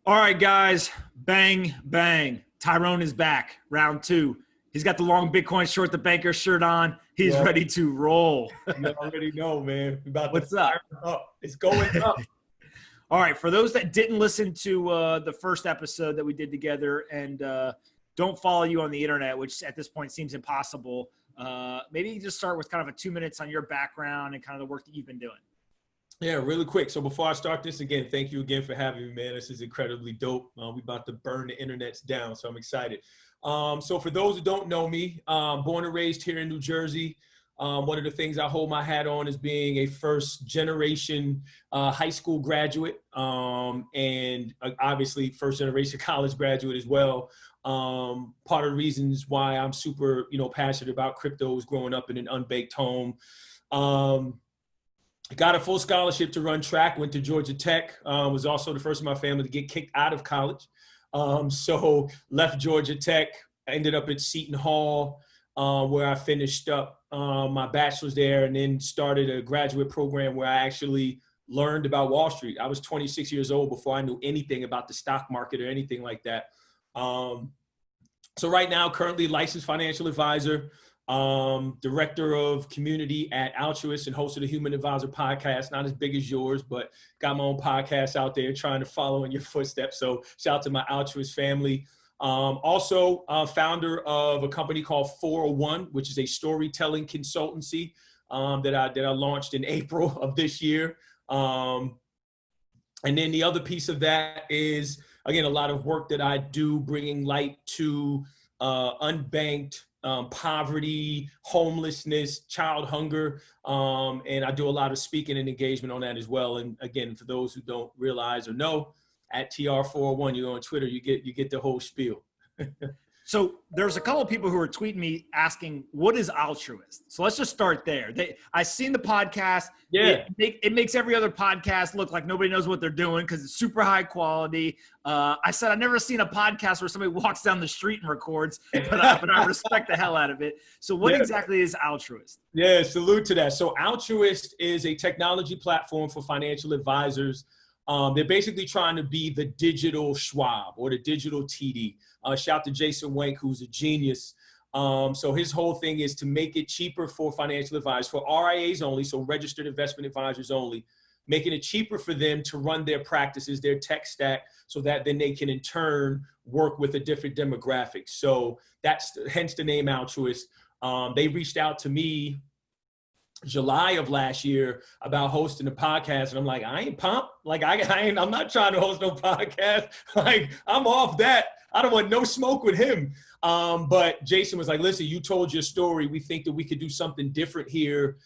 All right, guys, bang, bang. Tyrone is back, round two. He's got the long Bitcoin short, the banker shirt on. He's ready to roll. You already know, man. What's up? It's going up. All right, for those that didn't listen to the first episode that we did together and don't follow you on the internet, which at this point seems impossible, maybe you just start with kind of a 2 minutes on your background and kind of the work that you've been doing. Yeah, really quick. So before I start this, again, thank you again for having me, man. This is incredibly dope. We're about to burn the internets down, so I'm excited. So for those who don't know me, born and raised here in New Jersey. One of the things I hold my hat on is being a first generation high school graduate and obviously first generation college graduate as well. Part of the reasons why I'm super, passionate about cryptos growing up in an unbaked home. Got a full scholarship to run track, went to Georgia Tech, was also the first in my family to get kicked out of college. So left Georgia Tech, ended up at Seton Hall, where I finished up my bachelor's there and then started a graduate program where I actually learned about Wall Street. I was 26 years old before I knew anything about the stock market or anything like that. So right now, currently licensed financial advisor, director of community at Altruist and host of the Human Advisor podcast, not as big as yours, but got my own podcast out there trying to follow in your footsteps. So shout out to my Altruist family. Also founder of a company called 401, which is a storytelling consultancy that I launched in April of this year. And then the other piece of that is, again, a lot of work that I do bringing light to unbanked poverty, homelessness, child hunger. And I do a lot of speaking and engagement on that as well. And again, for those who don't realize or know, at TR401, you're on Twitter, you get the whole spiel. So there's a couple of people who are tweeting me asking, what is Altruist? So let's just start there. I've seen the podcast. Yeah. It makes every other podcast look like nobody knows what they're doing because it's super high quality. I said, I've never seen a podcast where somebody walks down the street and records, but I respect the hell out of it. So what exactly is Altruist? Yeah, salute to that. So Altruist is a technology platform for financial advisors. They're basically trying to be the digital Schwab or the digital TD. Shout to Jason Wank, who's a genius. So his whole thing is to make it cheaper for financial advisors, for RIAs only, so registered investment advisors only, making it cheaper for them to run their practices, their tech stack, so that then they can in turn work with a different demographic. So that's hence the name Altruist. They reached out to me July of last year about hosting a podcast. And I'm like, I ain't Pomp. Like, I'm not trying to host no podcast. Like, I'm off that. I don't want no smoke with him. But Jason was like, listen, you told your story. We think that we could do something different here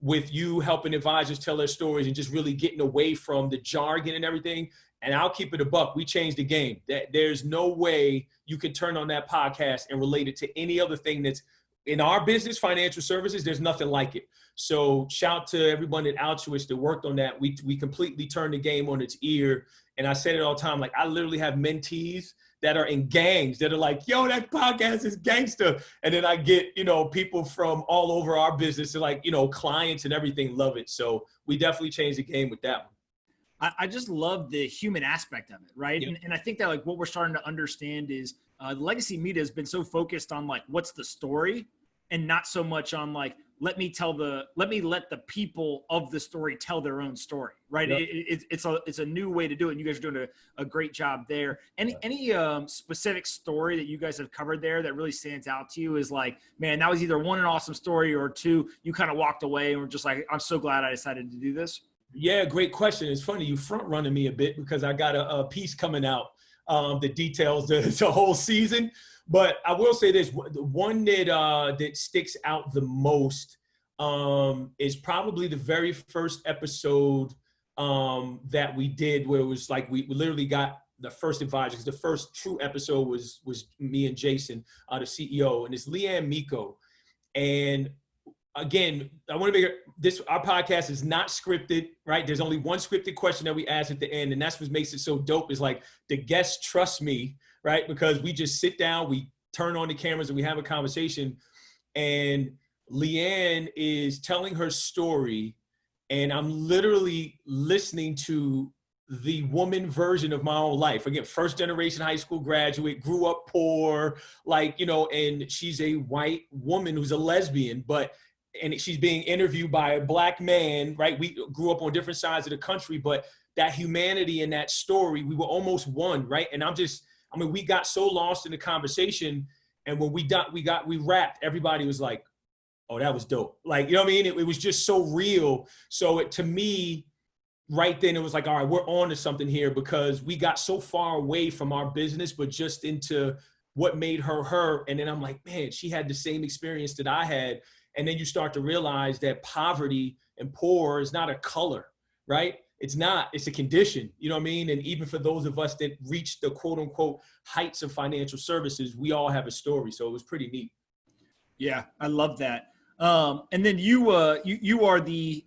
with you helping advisors tell their stories and just really getting away from the jargon and everything. And I'll keep it a buck. We changed the game. There's no way you can turn on that podcast and relate it to any other thing that's in our business, financial services. There's nothing like it. So shout to everyone at Altruist that worked on that. We completely turned the game on its ear. And I said it all the time, like I literally have mentees that are in gangs that are like, yo, that podcast is gangster. And then I get, people from all over our business, to like, clients and everything love it. So we definitely changed the game with that one. I just love the human aspect of it, right? Yep. And I think that like what we're starting to understand is legacy media has been so focused on like what's the story and not so much on like let me let the people of the story tell their own story, right? Yep. It's a new way to do it, and you guys are doing a great job there. Any specific story that you guys have covered there that really stands out to you is like, man, that was either one, an awesome story, or two, you kind of walked away and were just like, I'm so glad I decided to do this? Yeah, great question. It's funny, you front running me a bit because I got a piece coming out that details the whole season. But I will say this, the one that sticks out the most is probably the very first episode that we did, where it was like we literally got the first advisors. The first true episode was me and Jason, the CEO, and it's Leanne Miko. And again, I want to make this, our podcast is not scripted, right? There's only one scripted question that we ask at the end. And that's what makes it so dope, is like the guests trust me, right? Because we just sit down, we turn on the cameras and we have a conversation. And Leanne is telling her story. And I'm literally listening to the woman version of my own life. Again, first generation high school graduate, grew up poor, like, you know, and she's a white woman who's a lesbian, and she's being interviewed by a black man, right? We grew up on different sides of the country, but that humanity in that story, we were almost one, right? And we got so lost in the conversation, and when we wrapped, everybody was like, oh, that was dope. Like, you know what I mean? It was just so real. So to me, right then, it was like, all right, we're on to something here, because we got so far away from our business, but just into what made her her. And then I'm like, man, she had the same experience that I had. And then you start to realize that poverty and poor is not a color, right? It's not, it's a condition, you know what I mean? And even for those of us that reach the quote unquote heights of financial services, we all have a story. So it was pretty neat. Yeah, I love that. And then you are the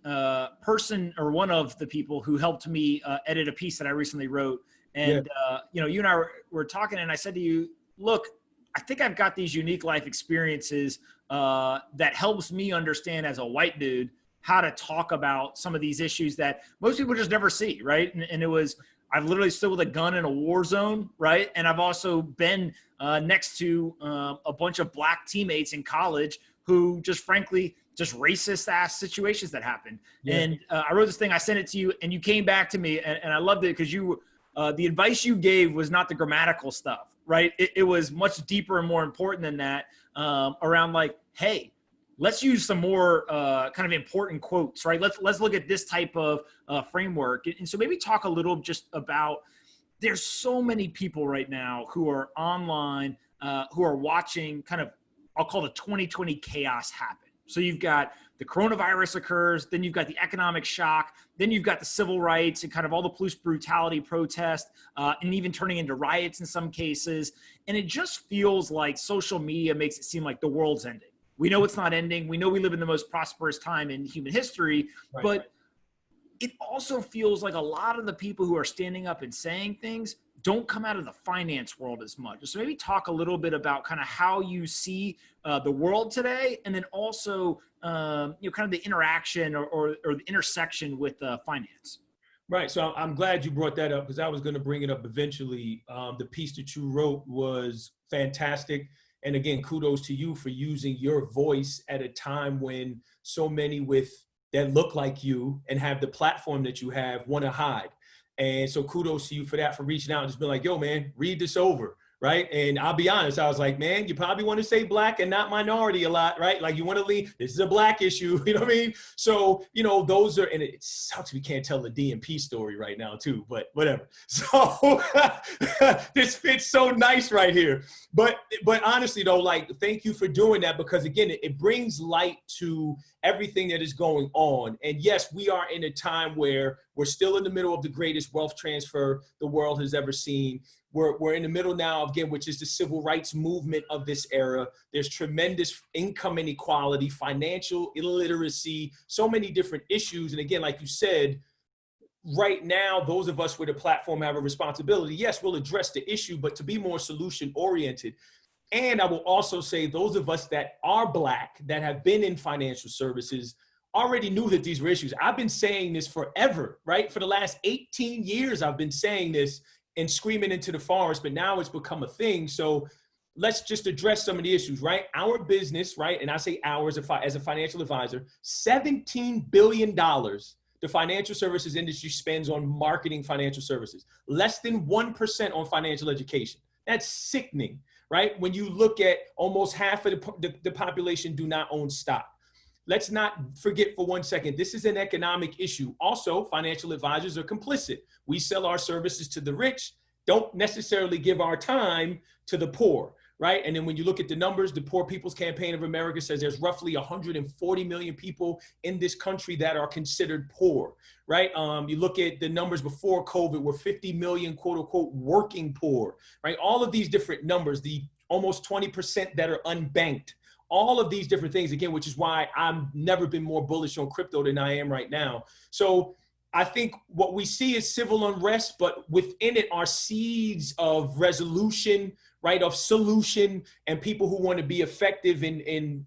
person, or one of the people who helped me edit a piece that I recently wrote. And, you know, you and I were talking, and I said to you, look, I think I've got these unique life experiences that helps me understand as a white dude how to talk about some of these issues that most people just never see, right? And it was, I've literally stood with a gun in a war zone, right? And I've also been next to a bunch of black teammates in college who just frankly, just racist ass situations that happened. Yeah. And I wrote this thing, I sent it to you, and you came back to me, and I loved it because you, the advice you gave was not the grammatical stuff, right? It was much deeper and more important than that, around like, hey, let's use some more kind of important quotes, right? Let's look at this type of framework. And so maybe talk a little just about, there's so many people right now who are online, who are watching kind of, I'll call the 2020 chaos happen. So you've got the coronavirus occurs, then you've got the economic shock, then you've got the civil rights and kind of all the police brutality protest, and even turning into riots in some cases. And it just feels like social media makes it seem like the world's ending. We know it's not ending. We know we live in the most prosperous time in human history, right, but it also feels like a lot of the people who are standing up and saying things don't come out of the finance world as much. So maybe talk a little bit about kind of how you see the world today, and then also you know, kind of the interaction or the intersection with finance. Right. So I'm glad you brought that up, because I was going to bring it up eventually. The piece that you wrote was fantastic. And again, kudos to you for using your voice at a time when so many that look like you and have the platform that you have want to hide. And so kudos to you for that, for reaching out and just being like, yo, man, read this over, right? And I'll be honest, I was like, man, you probably want to say black and not minority a lot, right? Like you want to lean, this is a black issue, you know what I mean? So, you know, those are, and it sucks we can't tell the DMP story right now too, but whatever. So this fits so nice right here. But honestly though, like, thank you for doing that, because again, it brings light to everything that is going on. And yes, we are in a time where we're still in the middle of the greatest wealth transfer the world has ever seen. We're in the middle now, again, which is the civil rights movement of this era. There's tremendous income inequality, financial illiteracy, so many different issues. And again, like you said, right now, those of us with a platform have a responsibility. Yes, we'll address the issue, but to be more solution oriented. And I will also say those of us that are black, that have been in financial services, already knew that these were issues. I've been saying this forever, right? For the last 18 years, I've been saying this and screaming into the forest, but now it's become a thing. So let's just address some of the issues, right? Our business, right? And I say ours as a financial advisor, $17 billion the financial services industry spends on marketing financial services. Less than 1% on financial education. That's sickening, right? When you look at almost half of the population do not own stock. Let's not forget for 1 second, this is an economic issue. Also, financial advisors are complicit. We sell our services to the rich, don't necessarily give our time to the poor, right? And then when you look at the numbers, the Poor People's Campaign of America says there's roughly 140 million people in this country that are considered poor, right? You look at the numbers before COVID, were 50 million, quote unquote, working poor, right? All of these different numbers, the almost 20% that are unbanked, all of these different things, again, which is why I've never been more bullish on crypto than I am right now. So I think what we see is civil unrest, but within it are seeds of resolution, right, of solution, and people who want to be effective in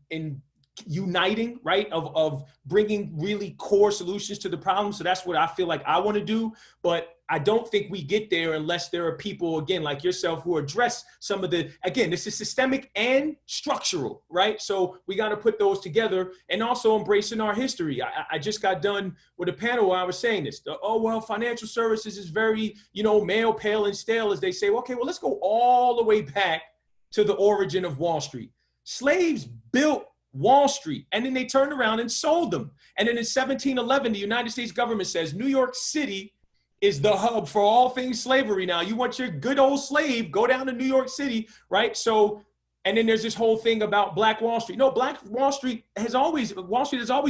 uniting, right? Of bringing really core solutions to the problem. So that's what I feel like I want to do. But I don't think we get there unless there are people, again, like yourself, who address some of the, again, this is systemic and structural, right? So we got to put those together, and also embracing our history. I just got done with a panel where I was saying this. Oh, well, financial services is very, male, pale, and stale, as they say. Okay, well, let's go all the way back to the origin of Wall Street. Slaves built Wall Street, and then they turned around and sold them. And then in 1711, the United States government says New York City is the hub for all things slavery. Now, you want your good old slave, go down to New York City, right? So, and then there's this whole thing about Black Wall Street. No, Wall Street has always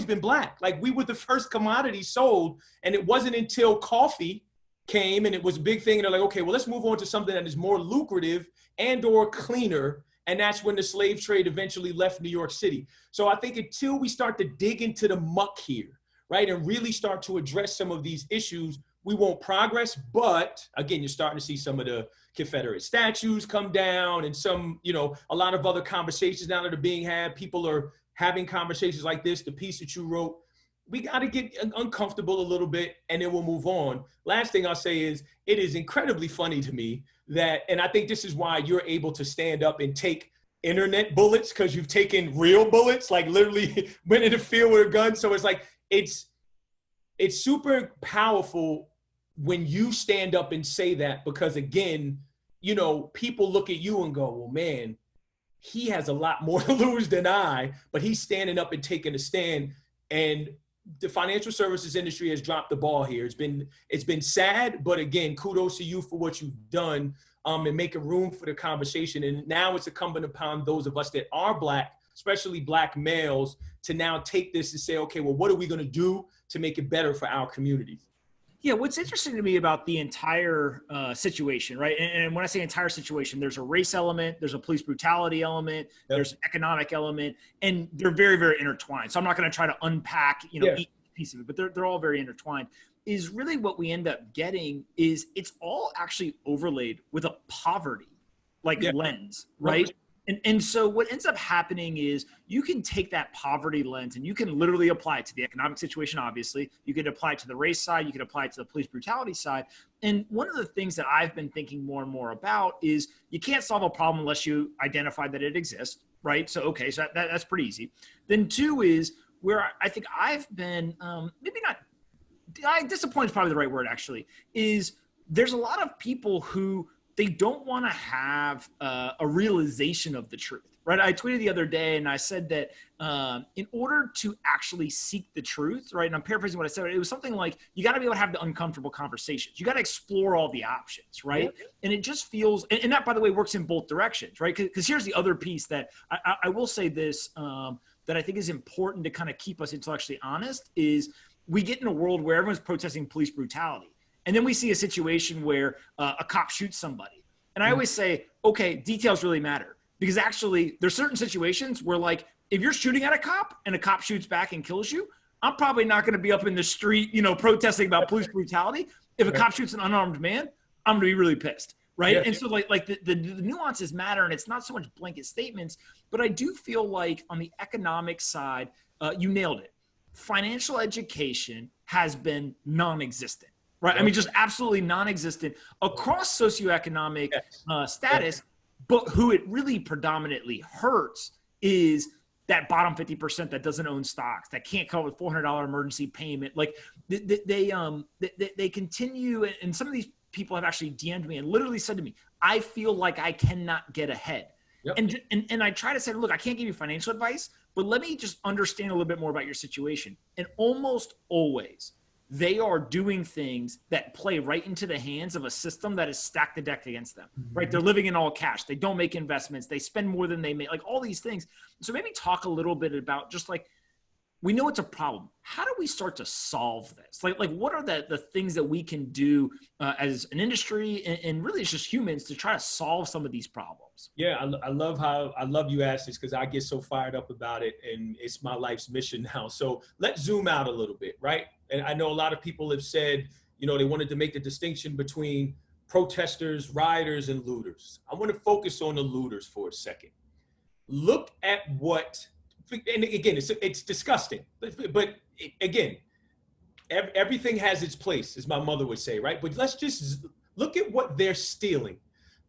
been black. Like, we were the first commodity sold, and it wasn't until coffee came and it was a big thing, and they're like, okay, well, let's move on to something that is more lucrative and or cleaner. And that's when the slave trade eventually left New York City. So I think until we start to dig into the muck here, right, and really start to address some of these issues, we won't progress. But again, you're starting to see some of the Confederate statues come down, and some, a lot of other conversations now that are being had. People are having conversations like this, the piece that you wrote. We got to get uncomfortable a little bit, and then we'll move on. Last thing I'll say is, it is incredibly funny to me that, and I think this is why you're able to stand up and take internet bullets, because you've taken real bullets, like literally went in the field with a gun. So it's like, it's super powerful when you stand up and say that, because again, people look at you and go, well, man, he has a lot more to lose than I, but he's standing up and taking a stand. And the financial services industry has dropped the ball here. It's been sad, but again, kudos to you for what you've done, and making room for the conversation. And now it's incumbent upon those of us that are Black, especially Black males, to now take this and say, okay, well, what are we going to do to make it better for our communities? Yeah, what's interesting to me about the entire situation, right? And when I say entire situation, there's a race element, there's a police brutality element, there's an economic element, and they're very, very intertwined. So I'm not going to try to unpack, each piece of it, but they're all very intertwined. Is really what we end up getting is it's all actually overlaid with a poverty lens, right? And so what ends up happening is you can take that poverty lens and you can literally apply it to the economic situation, obviously. You can apply it to the race side. You can apply it to the police brutality side. And one of the things that I've been thinking more and more about is you can't solve a problem unless you identify that it exists, right? So, okay, so that's pretty easy. Then two is where I think I've been disappointed is probably the right word, actually, is there's a lot of people who they don't want to have a realization of the truth, right? I tweeted the other day and I said that in order to actually seek the truth, right? And I'm paraphrasing what I said. It was something like, you got to be able to have the uncomfortable conversations. You got to explore all the options, right? Yeah. And it just feels, and that, by the way, works in both directions, right? Because here's the other piece that I will say this, that I think is important to kind of keep us intellectually honest, is we get in a world where everyone's protesting police brutality. And then we see a situation where a cop shoots somebody. And I always say, okay, details really matter. Because actually, there's certain situations where, like, if you're shooting at a cop and a cop shoots back and kills you, I'm probably not going to be up in the street, protesting about police brutality. If a cop shoots an unarmed man, I'm going to be really pissed, right? Yeah. And so, the nuances matter, and it's not so much blanket statements. But I do feel like on the economic side, you nailed it. Financial education has been non-existent. Right. I mean, just absolutely non-existent across socioeconomic status. But who it really predominantly hurts is that bottom 50% that doesn't own stocks, that can't come up with $400 emergency payment. Like they continue. And some of these people have actually DM'd me and literally said to me, I feel like I cannot get ahead. Yep. And I try to say, look, I can't give you financial advice, but let me just understand a little bit more about your situation. And almost always, they are doing things that play right into the hands of a system that has stacked the deck against them, right? They're living in all cash. They don't make investments. They spend more than they make, like all these things. So maybe talk a little bit about just like, we know it's a problem. How do we start to solve this? Like what are the things that we can do as an industry and really it's just humans to try to solve some of these problems? Yeah, I love you asked this because I get so fired up about it and it's my life's mission now. So let's zoom out a little bit, right? And I know a lot of people have said, they wanted to make the distinction between protesters, rioters, and looters. I want to focus on the looters for a second. Look at what and again, it's disgusting. But again, everything has its place, as my mother would say, right? But let's just look at what they're stealing.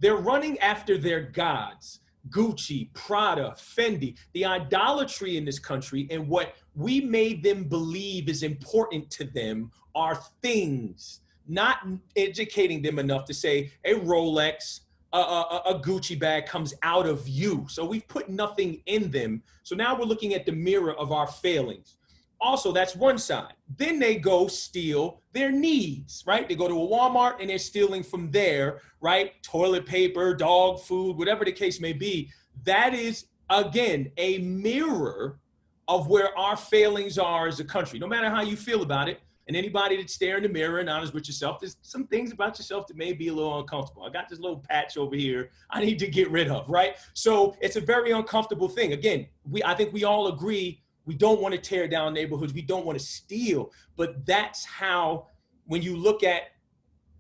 They're running after their gods. Gucci, Prada, Fendi, the idolatry in this country and what we made them believe is important to them are things, not educating them enough to say a Rolex, a Gucci bag comes out of you. So we've put nothing in them. So now we're looking at the mirror of our failings. Also, that's one side. Then they go steal their needs, right? They go to a Walmart and they're stealing from there, right? Toilet paper, dog food, whatever the case may be. That is, again, a mirror of where our failings are as a country, no matter how you feel about it. And anybody that's staring in the mirror and honest with yourself, there's some things about yourself that may be a little uncomfortable. I got this little patch over here I need to get rid of, right? So it's a very uncomfortable thing. Again, I think we all agree we don't want to tear down neighborhoods. We don't want to steal. But that's how, when you look at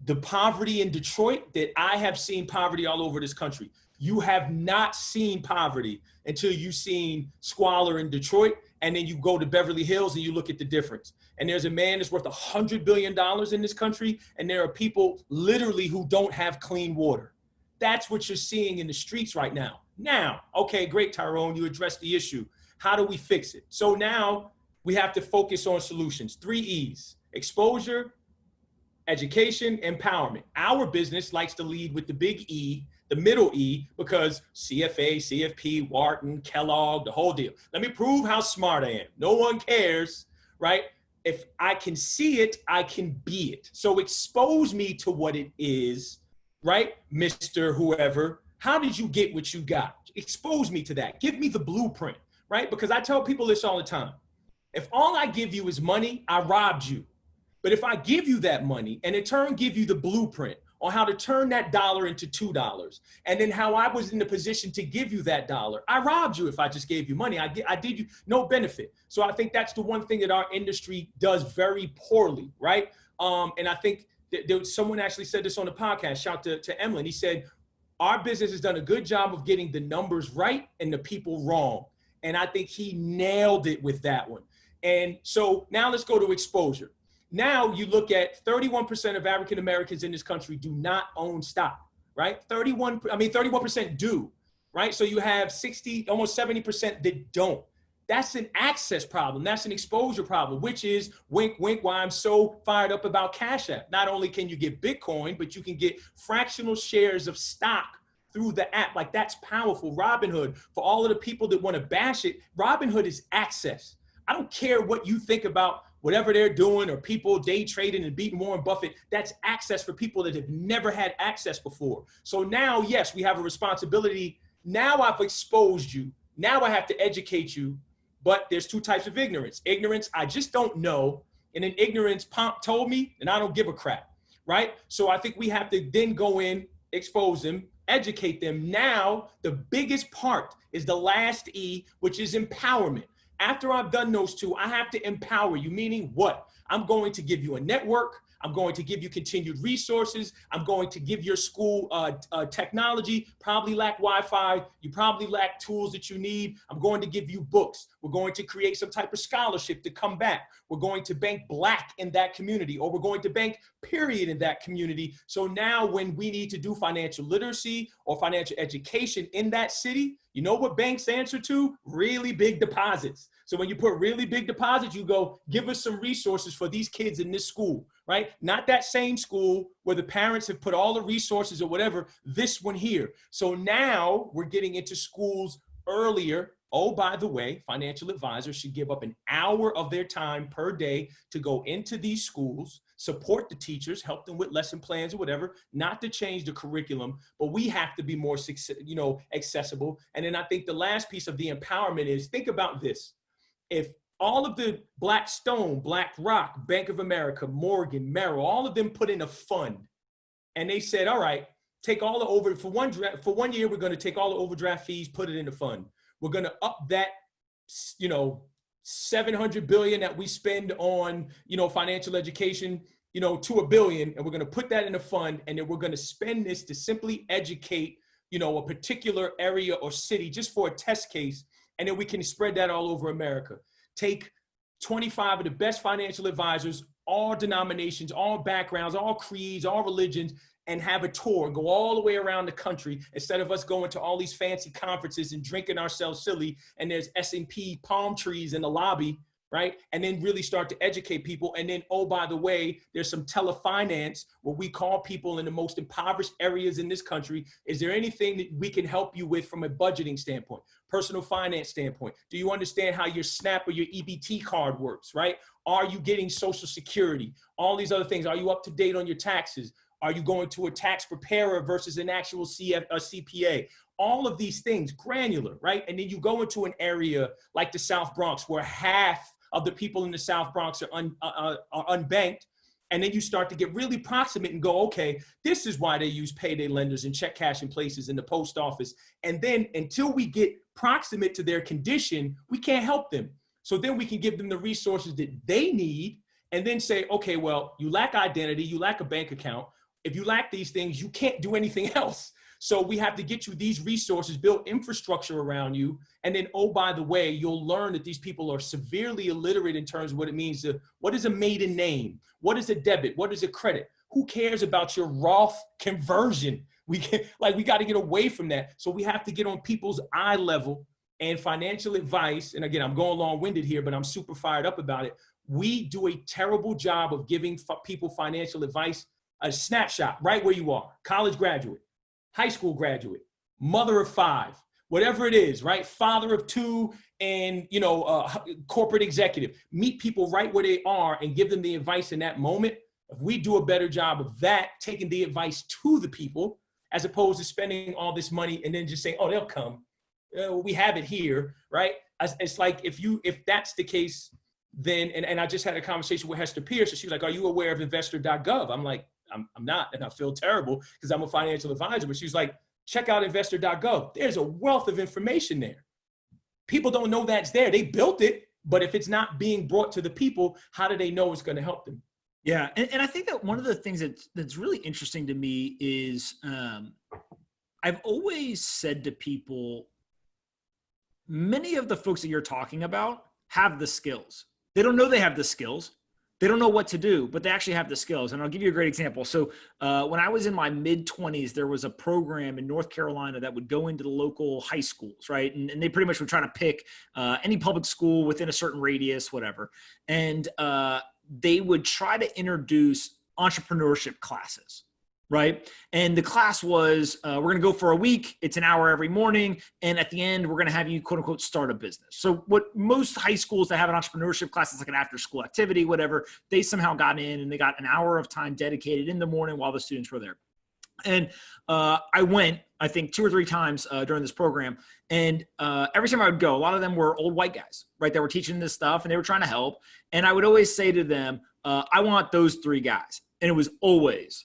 the poverty in Detroit, that I have seen poverty all over this country. You have not seen poverty until you've seen squalor in Detroit. And then you go to Beverly Hills and you look at the difference. And there's a man that's worth $100 billion in this country. And there are people literally who don't have clean water. That's what you're seeing in the streets right now. Now, okay, great, Tyrone, you addressed the issue. How do we fix it? So now we have to focus on solutions. 3 E's: exposure, education, empowerment. Our business likes to lead with the big E, the middle E, because CFA, CFP, Wharton, Kellogg, the whole deal. Let me prove how smart I am. No one cares, right? If I can see it, I can be it. So expose me to what it is, right? Mr. Whoever, how did you get what you got? Expose me to that. Give me the blueprint. Right? Because I tell people this all the time. If all I give you is money, I robbed you. But if I give you that money and in turn give you the blueprint on how to turn that dollar into $2, and then how I was in the position to give you that dollar, I robbed you if I just gave you money. I did you no benefit. So I think that's the one thing that our industry does very poorly, right? And I think someone actually said this on the podcast, shout to Emlyn. He said, our business has done a good job of getting the numbers right and the people wrong. And I think he nailed it with that one. And so now let's go to exposure. Now you look at 31% of African Americans in this country do not own stock, right? 31% do, right? So you have 60, almost 70% that don't. That's an access problem. That's an exposure problem, which is, wink, wink, why I'm so fired up about Cash App. Not only can you get Bitcoin, but you can get fractional shares of stock through the app. Like, that's powerful. Robinhood, for all of the people that want to bash it, Robinhood is access. I don't care what you think about whatever they're doing or people day trading and beating Warren Buffett. That's access for people that have never had access before. So now, yes, we have a responsibility. Now I've exposed you. Now I have to educate you. But there's 2 types of ignorance. Ignorance, I just don't know. And then ignorance, Pomp told me, and I don't give a crap, right? So I think we have to then go in, expose them, educate them. Now, the biggest part is the last E, which is empowerment. After I've done those 2, I have to empower you, meaning what? I'm going to give you a network. I'm going to give you continued resources. I'm going to give your school technology. Probably lack Wi-Fi. You probably lack tools that you need. I'm going to give you books. We're going to create some type of scholarship to come back. We're going to bank Black in that community, or we're going to bank period in that community. So now when we need to do financial literacy or financial education in that city, you know what banks answer to? Really big deposits. So when you put really big deposits, you go, give us some resources for these kids in this school, right? Not that same school where the parents have put all the resources or whatever, this one here. So now we're getting into schools earlier. Oh, by the way, financial advisors should give up an hour of their time per day to go into these schools, support the teachers, help them with lesson plans or whatever, not to change the curriculum, but we have to be more, accessible. And then I think the last piece of the empowerment is, think about this. If all of the Blackstone, BlackRock, Bank of America, Morgan, Merrill, all of them put in a fund, and they said, all right, take all the for 1 year, we're going to take all the overdraft fees, put it in the fund. We're going to up that, $700 billion that we spend on, financial education, to $1 billion, and we're going to put that in a fund, and then we're going to spend this to simply educate, a particular area or city just for a test case. And then we can spread that all over America. Take 25 of the best financial advisors, all denominations, all backgrounds, all creeds, all religions, and have a tour, go all the way around the country instead of us going to all these fancy conferences and drinking ourselves silly. And there's S&P palm trees in the lobby, right? And then really start to educate people. And then, oh, by the way, there's some telefinance where we call people in the most impoverished areas in this country. Is there anything that we can help you with from a budgeting standpoint, personal finance standpoint? Do you understand how your SNAP or your EBT card works, right? Are you getting Social Security? All these other things. Are you up to date on your taxes? Are you going to a tax preparer versus an actual CPA? All of these things, granular, right? And then you go into an area like the South Bronx where half of the people in the South Bronx are unbanked. And then you start to get really proximate and go, okay, this is why they use payday lenders and check cashing places in the post office. And then until we get proximate to their condition, we can't help them. So then we can give them the resources that they need and then say, okay, well, you lack identity, you lack a bank account. If you lack these things, you can't do anything else. So we have to get you these resources, build infrastructure around you. And then, oh, by the way, you'll learn that these people are severely illiterate in terms of what it means to, what is a maiden name? What is a debit? What is a credit? Who cares about your Roth conversion? We got to get away from that. So we have to get on people's eye level, and financial advice. And again, I'm going long-winded here, but I'm super fired up about it. We do a terrible job of giving people financial advice, a snapshot right where you are, college graduate, high school graduate, mother of 5, whatever it is, right? Father of 2, and, corporate executive. Meet people right where they are and give them the advice in that moment. If we do a better job of that, taking the advice to the people, as opposed to spending all this money and then just saying, oh, they'll come. We have it here, right? It's like, if that's the case, then, and I just had a conversation with Hester Pierce, and she was like, are you aware of investor.gov? I'm like, I'm not, and I feel terrible because I'm a financial advisor, but she's like, check out investor.gov. There's a wealth of information there. People don't know that's there. They built it, but if it's not being brought to the people, how do they know it's going to help them? Yeah. And I think that one of the things that's really interesting to me is I've always said to people, many of the folks that you're talking about have the skills. They don't know they have the skills. They don't know what to do, but they actually have the skills. And I'll give you a great example. So when I was in my mid-20s, there was a program in North Carolina that would go into the local high schools, right? And they pretty much would try to pick any public school within a certain radius, whatever. And they would try to introduce entrepreneurship classes, right? And the class was, we're going to go for a week. It's an hour every morning. And at the end, we're going to have you, quote unquote, start a business. So what most high schools that have an entrepreneurship class is like an after school activity, whatever, they somehow got in and they got an hour of time dedicated in the morning while the students were there. And I went, I think 2 or 3 times during this program. And every time I would go, a lot of them were old white guys, right? That were teaching this stuff and they were trying to help. And I would always say to them, I want those 3 guys. And it was always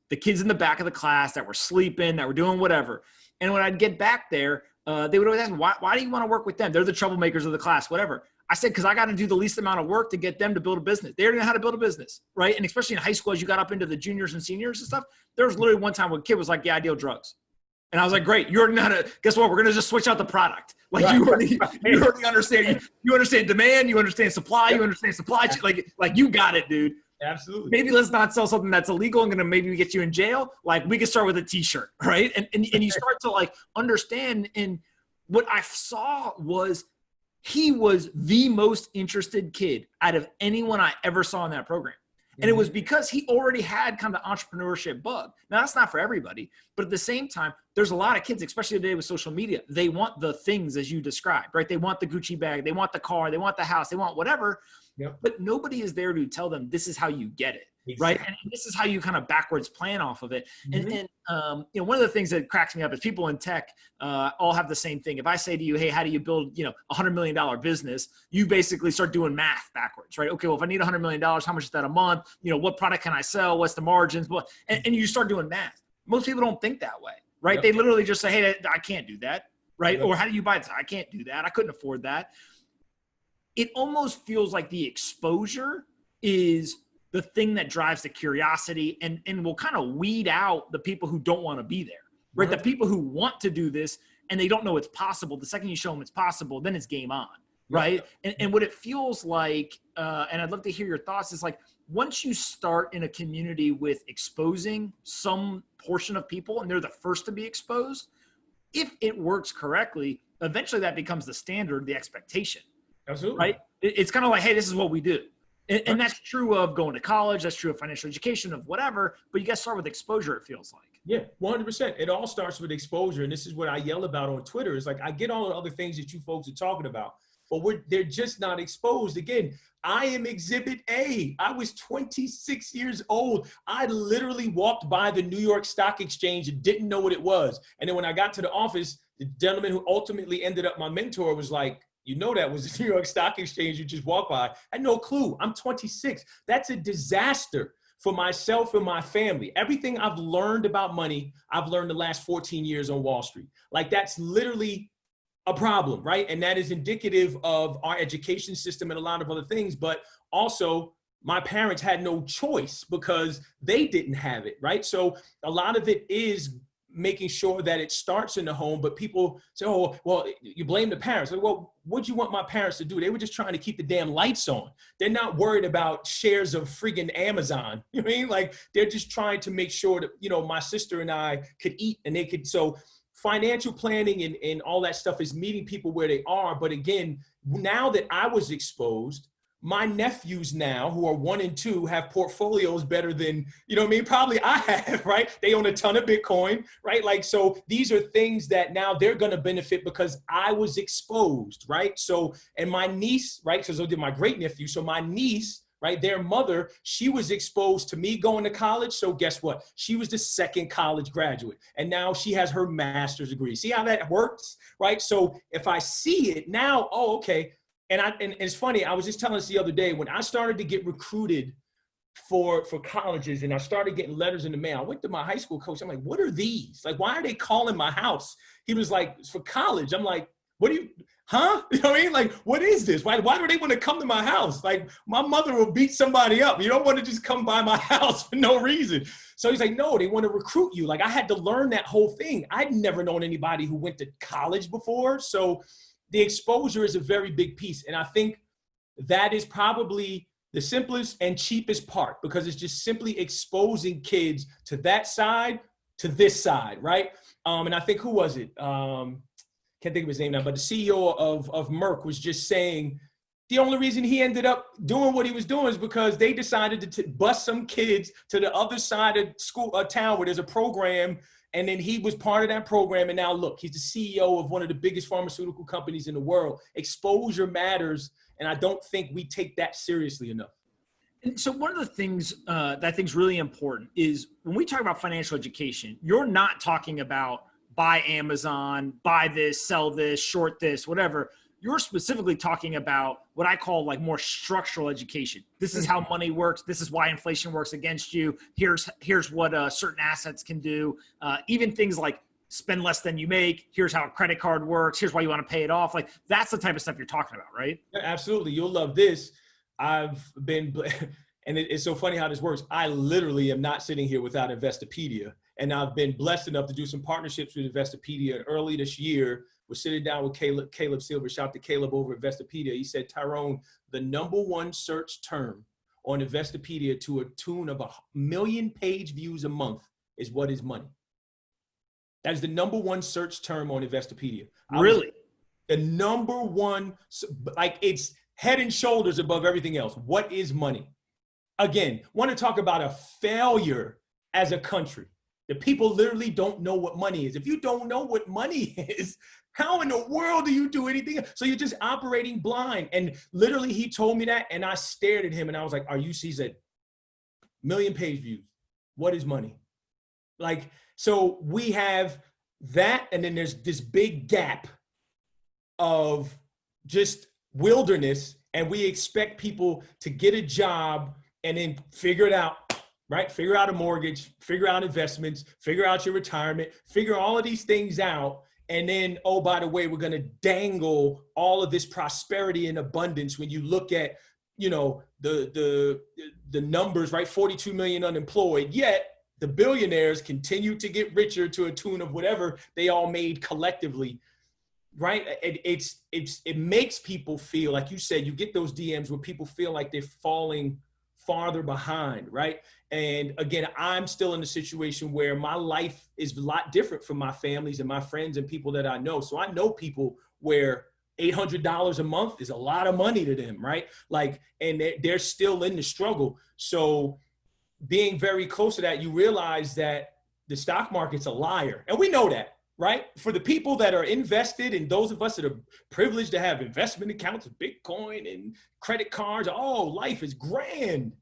the kids in the back of the class that were sleeping, that were doing whatever. And when I'd get back there, they would always ask me, why do you want to work with them? They're the troublemakers of the class, whatever. I said, because I got to do the least amount of work to get them to build a business. They already know how to build a business, right? And especially in high school, as you got up into the juniors and seniors and stuff, there was literally one time when a kid was like, yeah, I deal drugs. And I was like, great, you already know how to, guess what? We're going to just switch out the product. Like right. you already understand, you understand demand, you understand supply, you understand supply chain. Like you got it, dude. Absolutely. Maybe let's not sell something that's illegal and going to maybe get you in jail. Like we could start with a t-shirt, right? And you start to like understand. And what I saw was he was the most interested kid out of anyone I ever saw in that program. And it was because he already had kind of the entrepreneurship bug. Now, that's not for everybody, but at the same time, there's a lot of kids, especially today with social media, they want the things as you described, right? They want the Gucci bag, they want the car, they want the house, they want whatever, but nobody is there to tell them this is how you get it. Exactly. Right. And this is how you kind of backwards plan off of it. And one of the things that cracks me up is people in tech all have the same thing. If I say to you, hey, how do you build, $100 million business? You basically start doing math backwards, right? Okay, well, if I need $100 million, how much is that a month? What product can I sell? What's the margins? And you start doing math. Most people don't think that way, right? Yep. They literally just say, hey, I can't do that, right? Yep. Or how do you buy this? I can't do that. I couldn't afford that. It almost feels like the exposure is the thing that drives the curiosity and will kind of weed out the people who don't want to be there, right? The people who want to do this and they don't know it's possible. The second you show them it's possible, then it's game on. Right. And what it feels like, and I'd love to hear your thoughts, is like, once you start in a community with exposing some portion of people and they're the first to be exposed, if it works correctly, eventually that becomes the standard, the expectation. Absolutely. Right. It's kind of like, hey, this is what we do. And that's true of going to college. That's true of financial education, of whatever. But you got to start with exposure, it feels like. Yeah, 100%. It all starts with exposure. And this is what I yell about on Twitter. It's like, I get all the other things that you folks are talking about, but they're just not exposed. Again, I am Exhibit A. I was 26 years old. I literally walked by the New York Stock Exchange and didn't know what it was. And then when I got to the office, the gentleman who ultimately ended up my mentor was like, you know, that was the New York Stock Exchange you just walked by. I had no clue. I'm 26. That's a disaster for myself and my family. Everything I've learned about money, I've learned the last 14 years on Wall Street. Like, that's literally a problem, right? And that is indicative of our education system and a lot of other things. But also, my parents had no choice because they didn't have it, right? So a lot of it is making sure that it starts in the home, but people say, oh, well, you blame the parents. Like, well, what'd you want my parents to do? They were just trying to keep the damn lights on. They're not worried about shares of friggin' Amazon. You know what I mean? Like, they're just trying to make sure that, you know, my sister and I could eat and they could. So financial planning and all that stuff is meeting people where they are. But again, now that I was exposed, my nephews now, who are 1 and 2, have portfolios better than, you know what I mean, probably I have, right? They own a ton of Bitcoin, right? Like, so these are things that now they're going to benefit because I was exposed, right? So, and my niece, right? Because so did my great nephew. So my niece, right, their mother, she was exposed to me going to college. So guess what? She was the second college graduate. And now she has her master's degree. See how that works, right? So if I see it now, oh, okay. And it's funny, I was just telling us the other day, when I started to get recruited for colleges and I started getting letters in the mail, I went to my high school coach. I'm like, what are these? Like, why are they calling my house? He was like, it's for college. I'm like, what do you, huh? You know what I mean? Like, what is this? Why do they want to come to my house? Like, my mother will beat somebody up. You don't want to just come by my house for no reason. So he's like, no, they want to recruit you. Like, I had to learn that whole thing. I'd never known anybody who went to college before. So the exposure is a very big piece. And I think that is probably the simplest and cheapest part, because it's just simply exposing kids to that side, to this side, right? And I think, who was it? Can't think of his name now, but the CEO of Merck was just saying the only reason he ended up doing what he was doing is because they decided to bus some kids to the other side of town where there's a program. And then he was part of that program. And now look, he's the CEO of one of the biggest pharmaceutical companies in the world. Exposure matters. And I don't think we take that seriously enough. And so one of the things that I think is really important is when we talk about financial education, you're not talking about buy Amazon, buy this, sell this, short this, whatever. You're specifically talking about what I call like more structural education. This is how money works. This is why inflation works against you. Here's what certain assets can do. Even things like spend less than you make. Here's how a credit card works. Here's why you want to pay it off. Like, that's the type of stuff you're talking about, right? Yeah, absolutely. You'll love this. I've been, and it's so funny how this works. I literally am not sitting here without Investopedia. And I've been blessed enough to do some partnerships with Investopedia. Early this year, we're sitting down with Caleb Silver. Shout out to Caleb over at Investopedia. He said, Tyrone, the #1 search term on Investopedia to a tune of 1 million page views a month is what is money. That is the #1 search term on Investopedia. Really? The #1, like, it's head and shoulders above everything else. What is money? Again, want to talk about a failure as a country. The people literally don't know what money is. If you don't know what money is, how in the world do you do anything? So you're just operating blind. And literally he told me that, and I stared at him and I was like, he said, 1 million page views. What is money? Like, so we have that, and then there's this big gap of just wilderness, and we expect people to get a job and then figure it out. Right? Figure out a mortgage, figure out investments, figure out your retirement, figure all of these things out. And then, oh, by the way, we're going to dangle all of this prosperity and abundance when you look at, you know, the numbers, right? 42 million unemployed, yet the billionaires continue to get richer to a tune of whatever they all made collectively, right? It makes people feel, like you said, you get those DMs where people feel like they're falling farther behind, right? And again, I'm still in a situation where my life is a lot different from my families and my friends and people that I know. So I know people where $800 a month is a lot of money to them, right? Like, and they're still in the struggle. So being very close to that, you realize that the stock market's a liar. And we know that, right? For the people that are invested and those of us that are privileged to have investment accounts of Bitcoin and credit cards, oh, life is grand.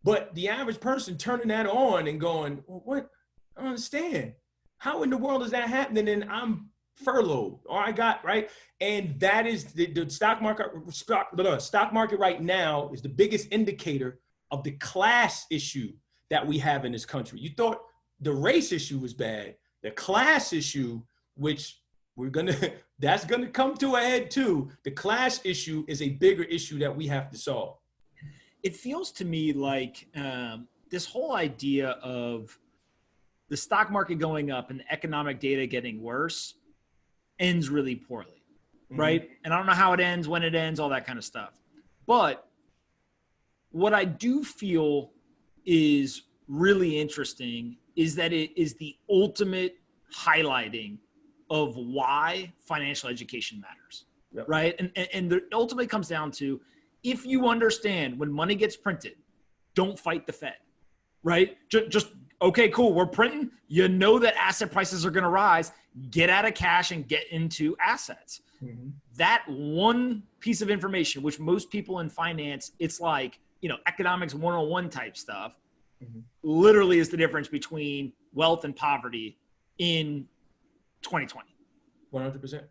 But the average person turning that on and going, well, what? I don't understand. How in the world is that happening? And I'm furloughed or I got, right? And that is the stock market right now is the biggest indicator of the class issue that we have in this country. You thought the race issue was bad. The class issue, which that's gonna come to a head too. The class issue is a bigger issue that we have to solve. It feels to me like this whole idea of the stock market going up and the economic data getting worse ends really poorly, right? Mm-hmm. And I don't know how it ends, when it ends, all that kind of stuff. But what I do feel is really interesting is that it is the ultimate highlighting of why financial education matters, yep. Right? And it ultimately comes down to, if you understand when money gets printed, don't fight the Fed, right? Just okay, cool, we're printing. You know that asset prices are going to rise. Get out of cash and get into assets. Mm-hmm. That one piece of information, which most people in finance, it's like, economics 101 type stuff, mm-hmm. literally is the difference between wealth and poverty in 2020. 100%.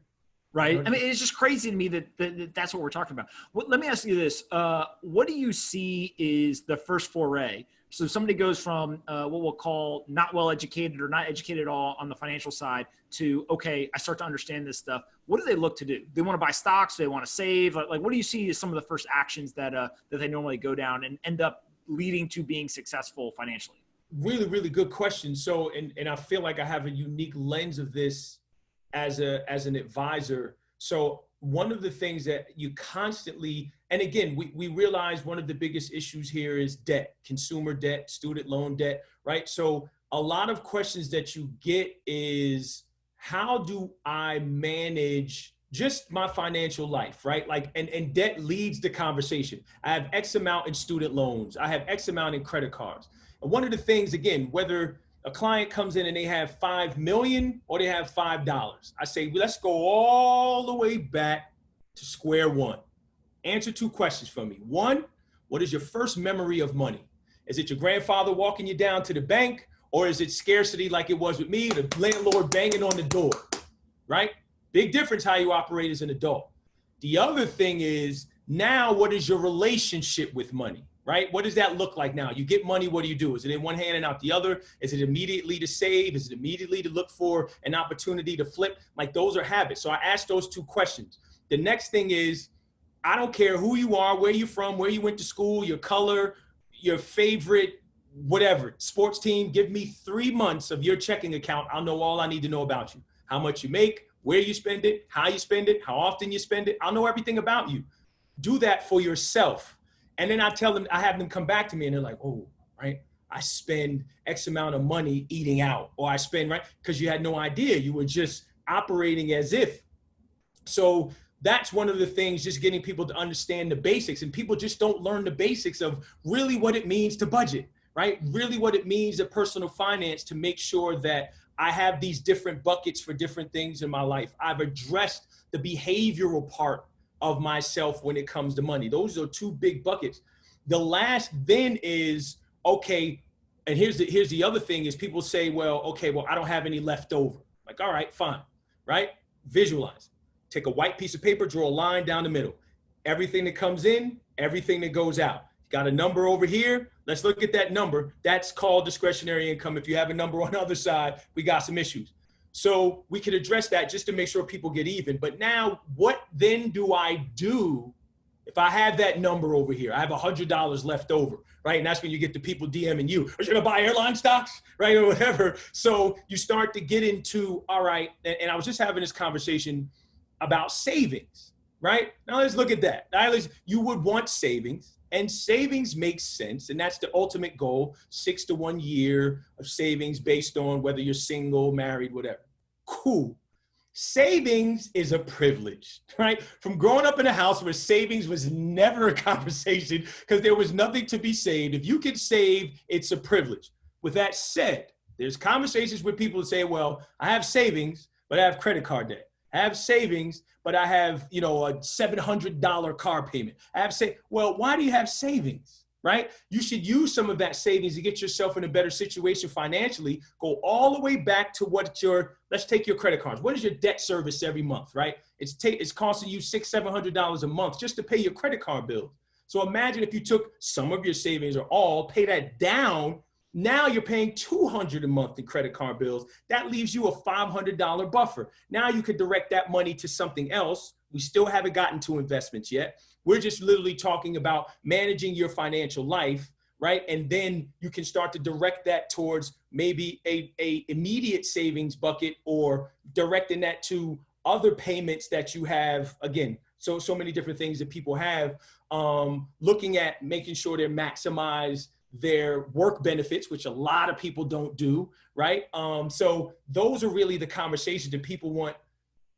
Right? 100%. I mean, it's just crazy to me that that's what we're talking about. Well, let me ask you this. What do you see is the first foray? So somebody goes from what we'll call not well educated or not educated at all on the financial side to, okay, I start to understand this stuff. What do they look to do? They want to buy stocks? Do they want to save? Like, what do you see as some of the first actions that they normally go down and end up leading to being successful financially? Really, really good question. So, and I feel like I have a unique lens of this as an advisor. So one of the things that you constantly, and again, we realize one of the biggest issues here is debt, consumer debt, student loan debt, right? So a lot of questions that you get is, how do I manage just my financial life, right? Like, and debt leads the conversation. I have X amount in student loans. I have X amount in credit cards. And one of the things, again, whether a client comes in and they have 5 million or they have $5, I say, let's go all the way back to square one. Answer 2 questions for me. 1, what is your first memory of money? Is it your grandfather walking you down to the bank, or is it scarcity like it was with me, the landlord banging on the door, right? Big difference how you operate as an adult. The other thing is, now what is your relationship with money, right? What does that look like now? You get money, what do you do? Is it in one hand and out the other? Is it immediately to save? Is it immediately to look for an opportunity to flip? Like, those are habits. So I asked those 2 questions. The next thing is, I don't care who you are, where you're from, where you went to school, your color, your favorite, whatever, sports team. Give me 3 months of your checking account. I'll know all I need to know about you. How much you make, where you spend it, how you spend it, how often you spend it. I'll know everything about you. Do that for yourself. And then I have them come back to me and they're like, oh, right, I spend X amount of money eating out, or I spend, right, because you had no idea. You were just operating as if. So that's one of the things, just getting people to understand the basics. And people just don't learn the basics of really what it means to budget, right? Really what it means to personal finance, to make sure that I have these different buckets for different things in my life. I've addressed the behavioral part of myself when it comes to money. Those are 2 big buckets. The last then is, okay, and here's the other thing is, people say, well, I don't have any left over. Like, all right, fine, right? Visualize. Take a white piece of paper, draw a line down the middle. Everything that comes in, everything that goes out. You got a number over here. Let's look at that number. That's called discretionary income. If you have a number on the other side, we got some issues. So we could address that just to make sure people get even. But now, what then do I do If I have that number over here, I have $100 left over, right? And that's when you get the people DMing you, are you gonna buy airline stocks, right? Or whatever. So you start to get into, all right, and I was just having this conversation about savings, right? Now let's look at that. Now, you would want savings, and savings makes sense. And that's the ultimate goal, 6 to 1 year of savings based on whether you're single, married, whatever. Cool. Savings is a privilege, right? From growing up in a house where savings was never a conversation because there was nothing to be saved. If you can save, it's a privilege. With that said, there's conversations with people who say, well, I have savings, but I have credit card debt. I have savings, but I have, a $700 car payment. Well, why do you have savings? Right? You should use some of that savings to get yourself in a better situation financially. Go all the way back to let's take your credit cards. What is your debt service every month, right? It's costing you $600, $700 a month just to pay your credit card bills. So imagine if you took some of your savings or all, pay that down. Now you're paying $200 a month in credit card bills. That leaves you a $500 buffer. Now you could direct that money to something else. We still haven't gotten to investments yet. We're just literally talking about managing your financial life, right? And then you can start to direct that towards maybe a immediate savings bucket or directing that to other payments that you have. Again, so many different things that people have, looking at making sure they maximize their work benefits, which a lot of people don't do, right? So those are really the conversations that people want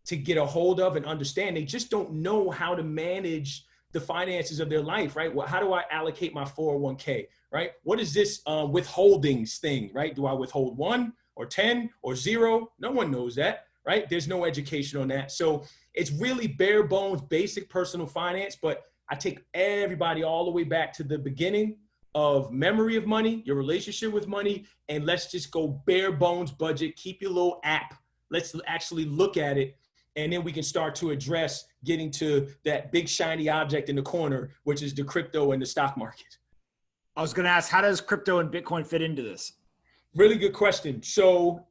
to get a hold of and understand. They just don't know how to manage the finances of their life, right? Well, how do I allocate my 401k, right? What is this withholdings thing, right? Do I withhold 1 or 10 or 0? No one knows that, right? There's no education on that. So it's really bare bones, basic personal finance, but I take everybody all the way back to the beginning of memory of money, your relationship with money, and let's just go bare bones budget, keep your little app. Let's actually look at it. And then we can start to address getting to that big shiny object in the corner, which is the crypto and the stock market. I was going to ask, how does crypto and Bitcoin fit into this? Really good question. So,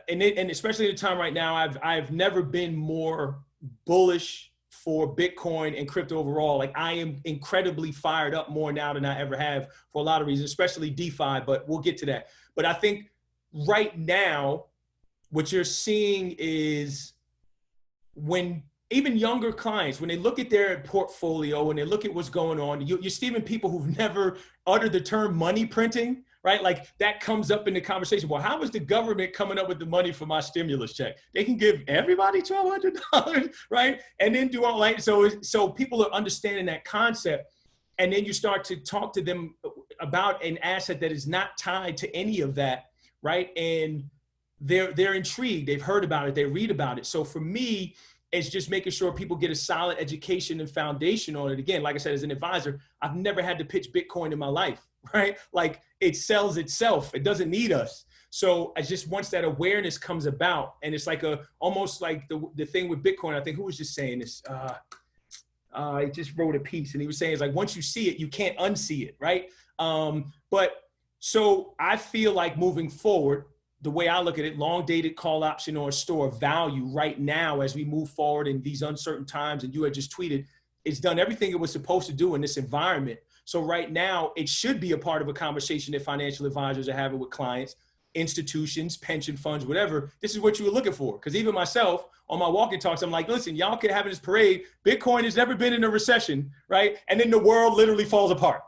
and especially at the time right now, I've never been more bullish for Bitcoin and crypto overall. Like, I am incredibly fired up more now than I ever have for a lot of reasons, especially DeFi, but we'll get to that. But I think right now, what you're seeing is, when even younger clients, when they look at their portfolio and they look at what's going on, you're seeing people who've never uttered the term money printing, right? Like, that comes up in the conversation. Well, how is the government coming up with the money for my stimulus check? They can give everybody $1,200, right? And then do all that. So people are understanding that concept. And then you start to talk to them about an asset that is not tied to any of that, right? And they're intrigued. They've heard about it. They read about it. So for me, it's just making sure people get a solid education and foundation on it. Again, like I said, as an advisor, I've never had to pitch Bitcoin in my life, right? Like, it sells itself. It doesn't need us. So I just, once that awareness comes about, and it's like almost like the thing with Bitcoin, I think, who was just saying this? I just wrote a piece and he was saying, it's like, once you see it, you can't unsee it, right? But so I feel like moving forward, the way I look at it, long dated call option or store of value right now as we move forward in these uncertain times, and you had just tweeted, it's done everything it was supposed to do in this environment. So right now, it should be a part of a conversation that financial advisors are having with clients, institutions, pension funds, whatever. This is what you were looking for. Because even myself, on my walking talks, I'm like, listen, y'all can have this parade. Bitcoin has never been in a recession, right? And then the world literally falls apart.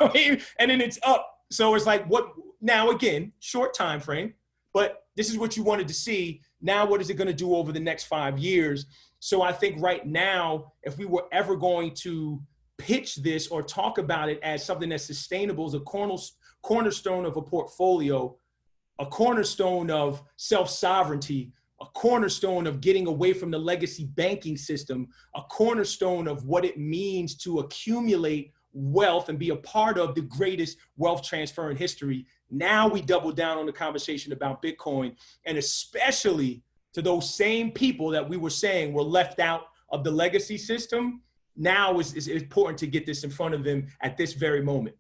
And then it's up. So it's like, what now? Again, short time frame. But this is what you wanted to see. Now, what is it going to do over the next 5 years? So I think right now, if we were ever going to pitch this or talk about it as something that's sustainable, as a cornerstone of a portfolio, a cornerstone of self-sovereignty, a cornerstone of getting away from the legacy banking system, a cornerstone of what it means to accumulate wealth and be a part of the greatest wealth transfer in history. Now we double down on the conversation about Bitcoin, and especially to those same people that we were saying were left out of the legacy system. Now is important to get this in front of them at this very moment.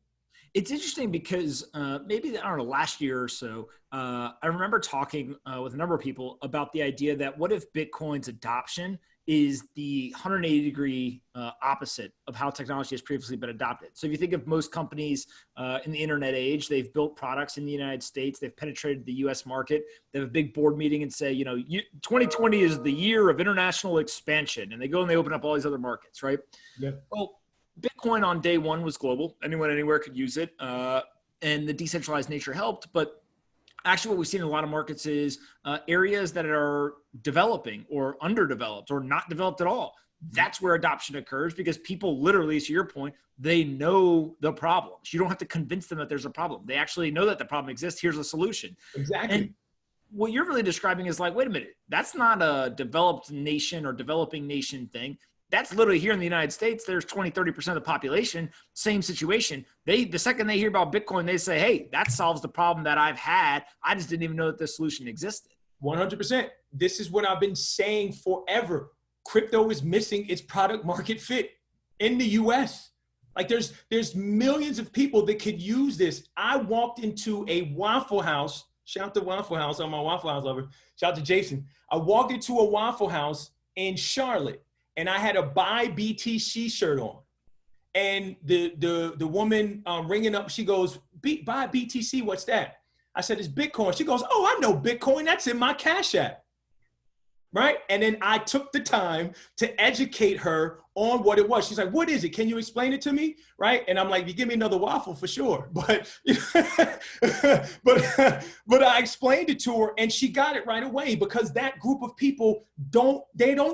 It's interesting because maybe, I don't know, last year or so, I remember talking with a number of people about the idea that what if Bitcoin's adoption is the 180-degree opposite of how technology has previously been adopted. So if you think of most companies in the internet age, they've built products in the United States, they've penetrated the US market, they have a big board meeting and say, 2020 is the year of international expansion. And they go and they open up all these other markets, right? Yeah. Well, Bitcoin on day one was global. Anyone, anywhere could use it. And the decentralized nature helped. But actually what we've seen in a lot of markets is areas that are developing or underdeveloped or not developed at all. That's where adoption occurs because people literally, to your point, they know the problems. You don't have to convince them that there's a problem. They actually know that the problem exists. Here's a solution. Exactly. And what you're really describing is like, wait a minute, that's not a developed nation or developing nation thing. That's literally here in the United States. There's 20, 30% of the population, same situation. The second they hear about Bitcoin, they say, hey, that solves the problem that I've had. I just didn't even know that this solution existed. 100%. This is what I've been saying forever. Crypto is missing its product market fit in the US. Like there's millions of people that could use this. I walked into a Waffle House. Shout out to Waffle House. I'm my Waffle House lover. Shout out to Jason. I walked into a Waffle House in Charlotte. And I had a Buy BTC shirt on. And the woman ringing up, she goes, Buy BTC, what's that? I said, it's Bitcoin. She goes, oh, I know Bitcoin. That's in my Cash App. Right? And then I took the time to educate her on what it was. She's like, what is it? Can you explain it to me? Right? And I'm like, you give me another waffle for sure. But but I explained it to her and she got it right away because that group of people don't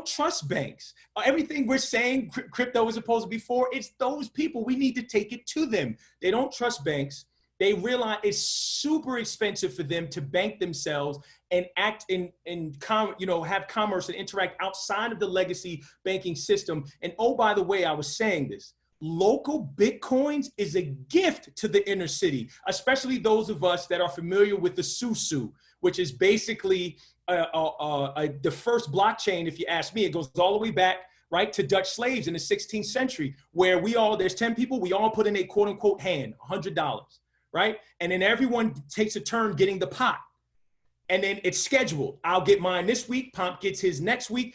trust banks. Everything we're saying crypto is supposed to be for, it's those people. We need to take it to them. They don't trust banks. They realize it's super expensive for them to bank themselves and act have commerce and interact outside of the legacy banking system. And oh, by the way, I was saying this, local Bitcoins is a gift to the inner city, especially those of us that are familiar with the Susu, which is basically the first blockchain. If you ask me, it goes all the way back right to Dutch slaves in the 16th century, where there's 10 people, we all put in a quote unquote hand, $100. Right? And then everyone takes a turn getting the pot. And then it's scheduled. I'll get mine this week. Pomp gets his next week.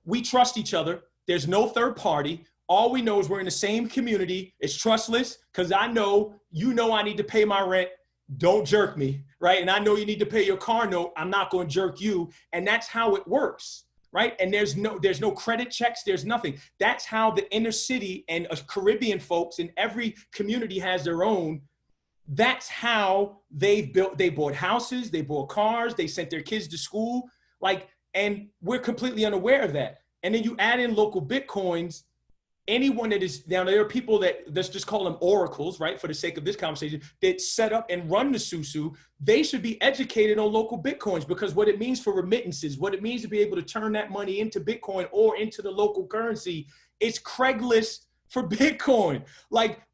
We trust each other. There's no third party. All we know is we're in the same community. It's trustless because I know I need to pay my rent. Don't jerk me. Right? And I know you need to pay your car note. I'm not going to jerk you. And that's how it works. Right? And there's no credit checks. There's nothing. That's how the inner city and Caribbean folks in every community has their own. That's how they bought houses, they bought cars, they sent their kids to school, and we're completely unaware of that. And then you add in local Bitcoins, anyone that is, now there are people let's just call them oracles, right? For the sake of this conversation, that set up and run the Susu, they should be educated on local Bitcoins because what it means for remittances, what it means to be able to turn that money into Bitcoin or into the local currency, it's Craigslist for Bitcoin.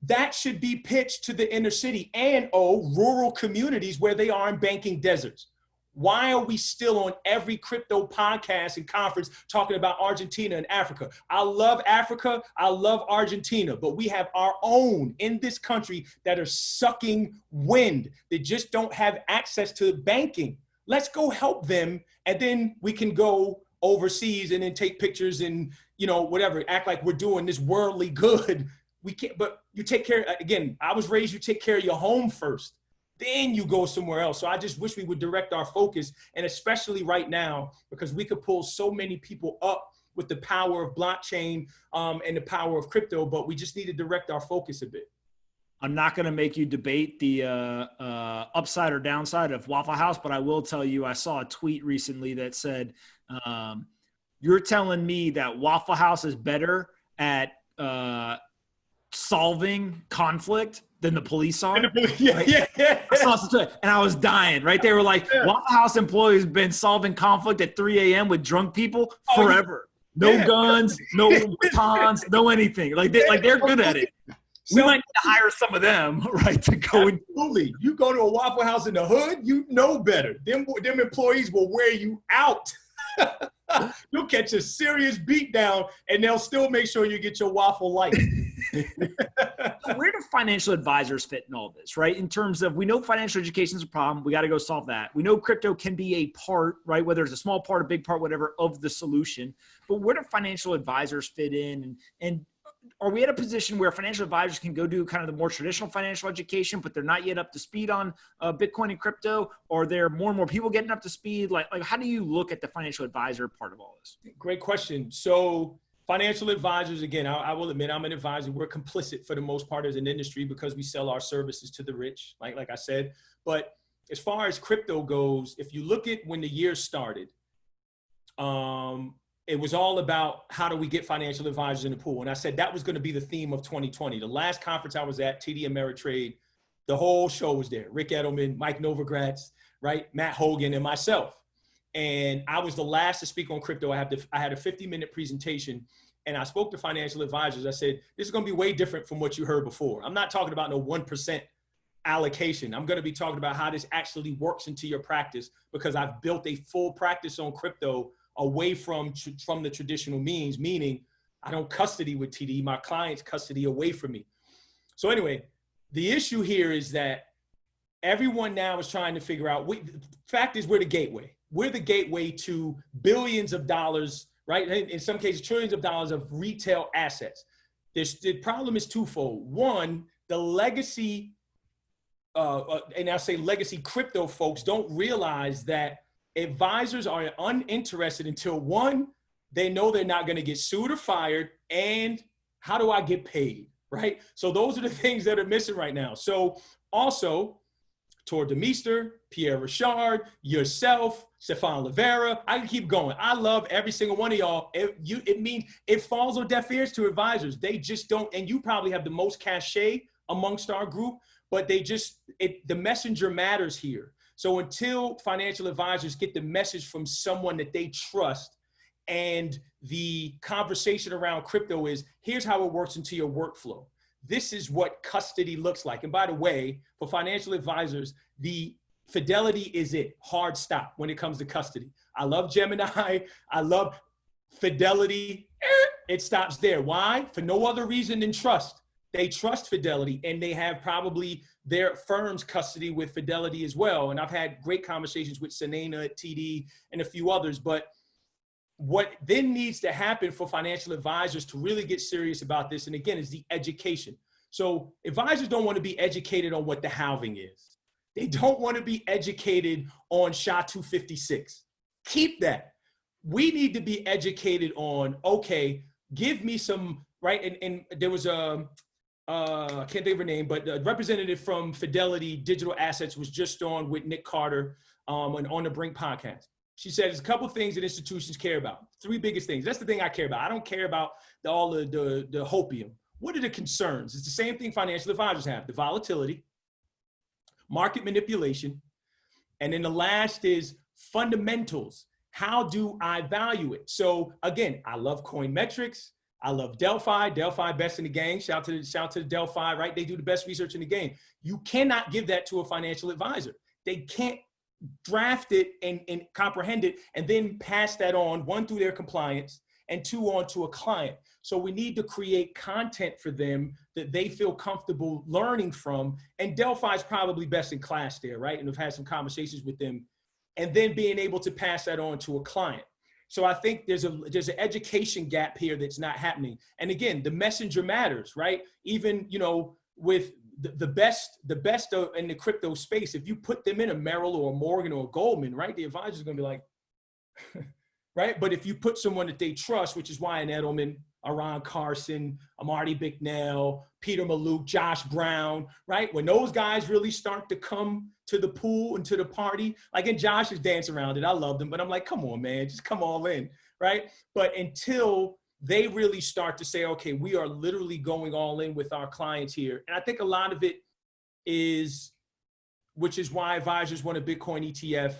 That should be pitched to the inner city and rural communities where they are in banking deserts. Why are we still on every crypto podcast and conference talking about Argentina and Africa? I love Africa. I love Argentina, but we have our own in this country that are sucking wind. They just don't have access to banking. Let's go help them. And then we can go overseas and then take pictures and, whatever, act like we're doing this worldly good. We can't, but you take care, again, I was raised, you take care of your home first, then you go somewhere else. So I just wish we would direct our focus, and especially right now, because we could pull so many people up with the power of blockchain and the power of crypto, but we just need to direct our focus a bit. I'm not going to make you debate the upside or downside of Waffle House, but I will tell you, I saw a tweet recently that said, you're telling me that Waffle House is better at solving conflict than the police are? Yeah. I saw some, and I was dying, right? They were like, Waffle House employees been solving conflict at 3 a.m. with drunk people forever. No guns, no batons, no anything. They're good at it. We might need to hire some of them, right, to go and absolutely. You go to a Waffle House in the hood, you know better. Them employees will wear you out. You'll catch a serious beat down and they'll still make sure you get your waffle light. So where do financial advisors fit in all this, right? In terms of, we know financial education is a problem. We got to go solve that. We know crypto can be a part, right? Whether it's a small part, a big part, whatever, of the solution. But where do financial advisors fit in? And are we at a position where financial advisors can go do kind of the more traditional financial education, but they're not yet up to speed on Bitcoin and crypto? Or are there more and more people getting up to speed? Like how do you look at the financial advisor part of all this? Great question. So financial advisors, again, I will admit I'm an advisor. We're complicit for the most part as an industry because we sell our services to the rich, like I said. But as far as crypto goes, if you look at when the year started, it was all about how do we get financial advisors in the pool. And I said that was going to be the theme of 2020. The last conference I was at, TD Ameritrade, the whole show was there. Rick Edelman, Mike Novogratz, right? Matt Hogan, and myself. And I was the last to speak on crypto. I had a 50-minute presentation, and I spoke to financial advisors. I said, this is going to be way different from what you heard before. I'm not talking about no 1% allocation. I'm going to be talking about how this actually works into your practice, because I've built a full practice on crypto away from the traditional means, meaning I don't custody with TD, my clients custody away from me. So anyway, the issue here is that everyone now is trying to figure out, fact is we're the gateway. We're the gateway to billions of dollars, right? In some cases, trillions of dollars of retail assets. The problem is twofold. One, the legacy, and I say legacy crypto folks don't realize that advisors are uninterested until, one, they know they're not going to get sued or fired, and how do I get paid, right? So those are the things that are missing right now. So also, Tor Demeester, Pierre Richard, yourself, Stefan Livera, I can keep going. I love every single one of y'all. It means it falls on deaf ears to advisors. They just don't, and you probably have the most cachet amongst our group, but the messenger matters here. So until financial advisors get the message from someone that they trust, and the conversation around crypto is, here's how it works into your workflow. This is what custody looks like. And by the way, for financial advisors, the fidelity is it, hard stop when it comes to custody. I love Gemini. I love fidelity. It stops there. Why? For no other reason than trust. They trust Fidelity, and they have probably their firm's custody with Fidelity as well. And I've had great conversations with Sanena at TD and a few others. But what then needs to happen for financial advisors to really get serious about this, and again, is the education. So advisors don't want to be educated on what the halving is. They don't want to be educated on SHA-256. Keep that. We need to be educated on, okay, give me some, right? And there was I can't think of her name, but the representative from Fidelity Digital Assets was just on with Nick Carter on the Brink podcast. She said there's a couple of things that institutions care about. Three biggest things. That's the thing I care about. I don't care about all the hopium. What are the concerns? It's the same thing financial advisors have: the volatility, market manipulation, and then the last is fundamentals. How do I value it? So again, I love coin metrics. I love Delphi. Delphi best in the game. Shout to the Delphi, right? They do the best research in the game. You cannot give that to a financial advisor. They can't draft it and comprehend it and then pass that on, one, through their compliance, and two, on to a client. So we need to create content for them that they feel comfortable learning from. And Delphi is probably best in class there, right? And I've had some conversations with them, and then being able to pass that on to a client. So I think there's an education gap here that's not happening. And again, the messenger matters, right? Even, with the best in the crypto space, if you put them in a Merrill or a Morgan or a Goldman, right? The advisor's going to be like, right? But if you put someone that they trust, which is why an Edelman, Aaron Carson, Marty Bicknell, Peter Maluk, Josh Brown, right? When those guys really start to come to the pool and to the party, like, and Josh is dancing around it. I love them, but I'm like, come on, man, just come all in, right? But until they really start to say, okay, we are literally going all in with our clients here. And I think a lot of it is, which is why advisors want a Bitcoin ETF.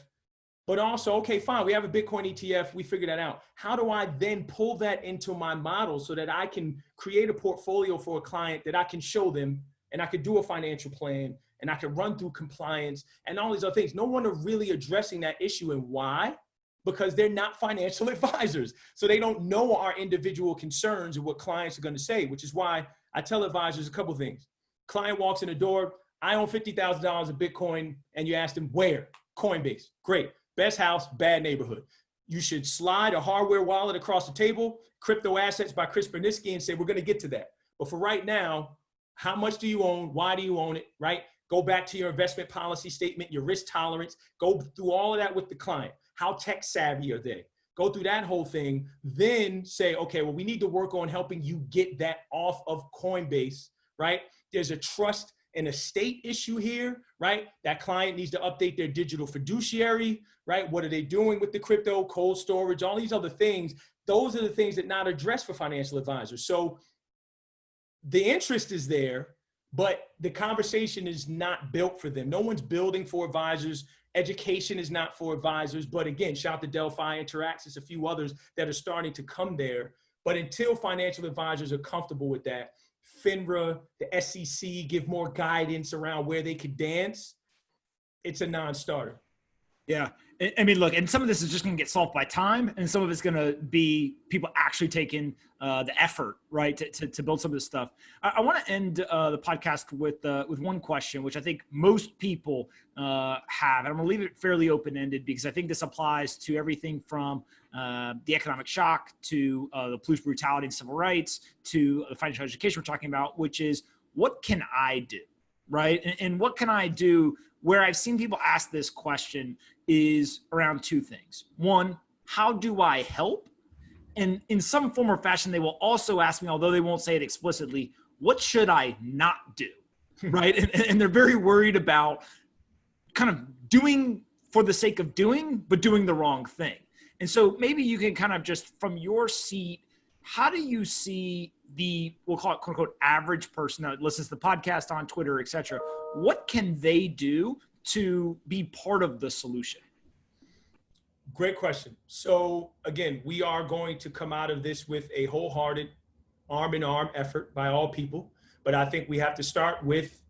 But also, okay, fine, we have a Bitcoin ETF, we figured that out. How do I then pull that into my model so that I can create a portfolio for a client that I can show them, and I could do a financial plan, and I can run through compliance and all these other things? No one are really addressing that issue. And why? because they're not financial advisors. So they don't know our individual concerns and what clients are going to say, which is why I tell advisors a couple things. Client walks in the door, I own $50,000 of Bitcoin, and you ask them where? Coinbase. Great. Best house, bad neighborhood. You should slide a hardware wallet across the table, Crypto Assets by Chris Berniski, and say, we're going to get to that. But for right now, how much do you own? Why do you own it, right? Go back to your investment policy statement, your risk tolerance. Go through all of that with the client. How tech savvy are they? Go through that whole thing. Then say, okay, well, we need to work on helping you get that off of Coinbase, right? There's a trust and estate issue here, right? That client needs to update their digital fiduciary, right? What are they doing with the crypto, cold storage, all these other things? Those are the things that not addressed for financial advisors. So the interest is there, but the conversation is not built for them. No one's building for advisors. Education is not for advisors. But again, shout out to Delphi Interacts, a few others that are starting to come there. But until financial advisors are comfortable with that, FINRA, the SEC give more guidance around where they could dance, it's a non-starter. Yeah. I mean, look, and some of this is just going to get solved by time, and some of it's going to be people actually taking the effort, right, to build some of this stuff. I want to end the podcast with one question, which I think most people have, and I'm going to leave it fairly open-ended because I think this applies to everything from the economic shock to the police brutality and civil rights to the financial education we're talking about, which is, what can I do, right? And what can I do? Where I've seen people ask this question is around two things. One, how do I help? And in some form or fashion, they will also ask me, although they won't say it explicitly, what should I not do, right? And they're very worried about kind of doing for the sake of doing, but doing the wrong thing. And so maybe you can kind of just from your seat, how do you see the, we'll call it quote unquote, average person that listens to the podcast on Twitter, et cetera? What can they do to be part of the solution? Great question. So again, we are going to come out of this with a wholehearted arm in arm effort by all people. But I think we have to start with,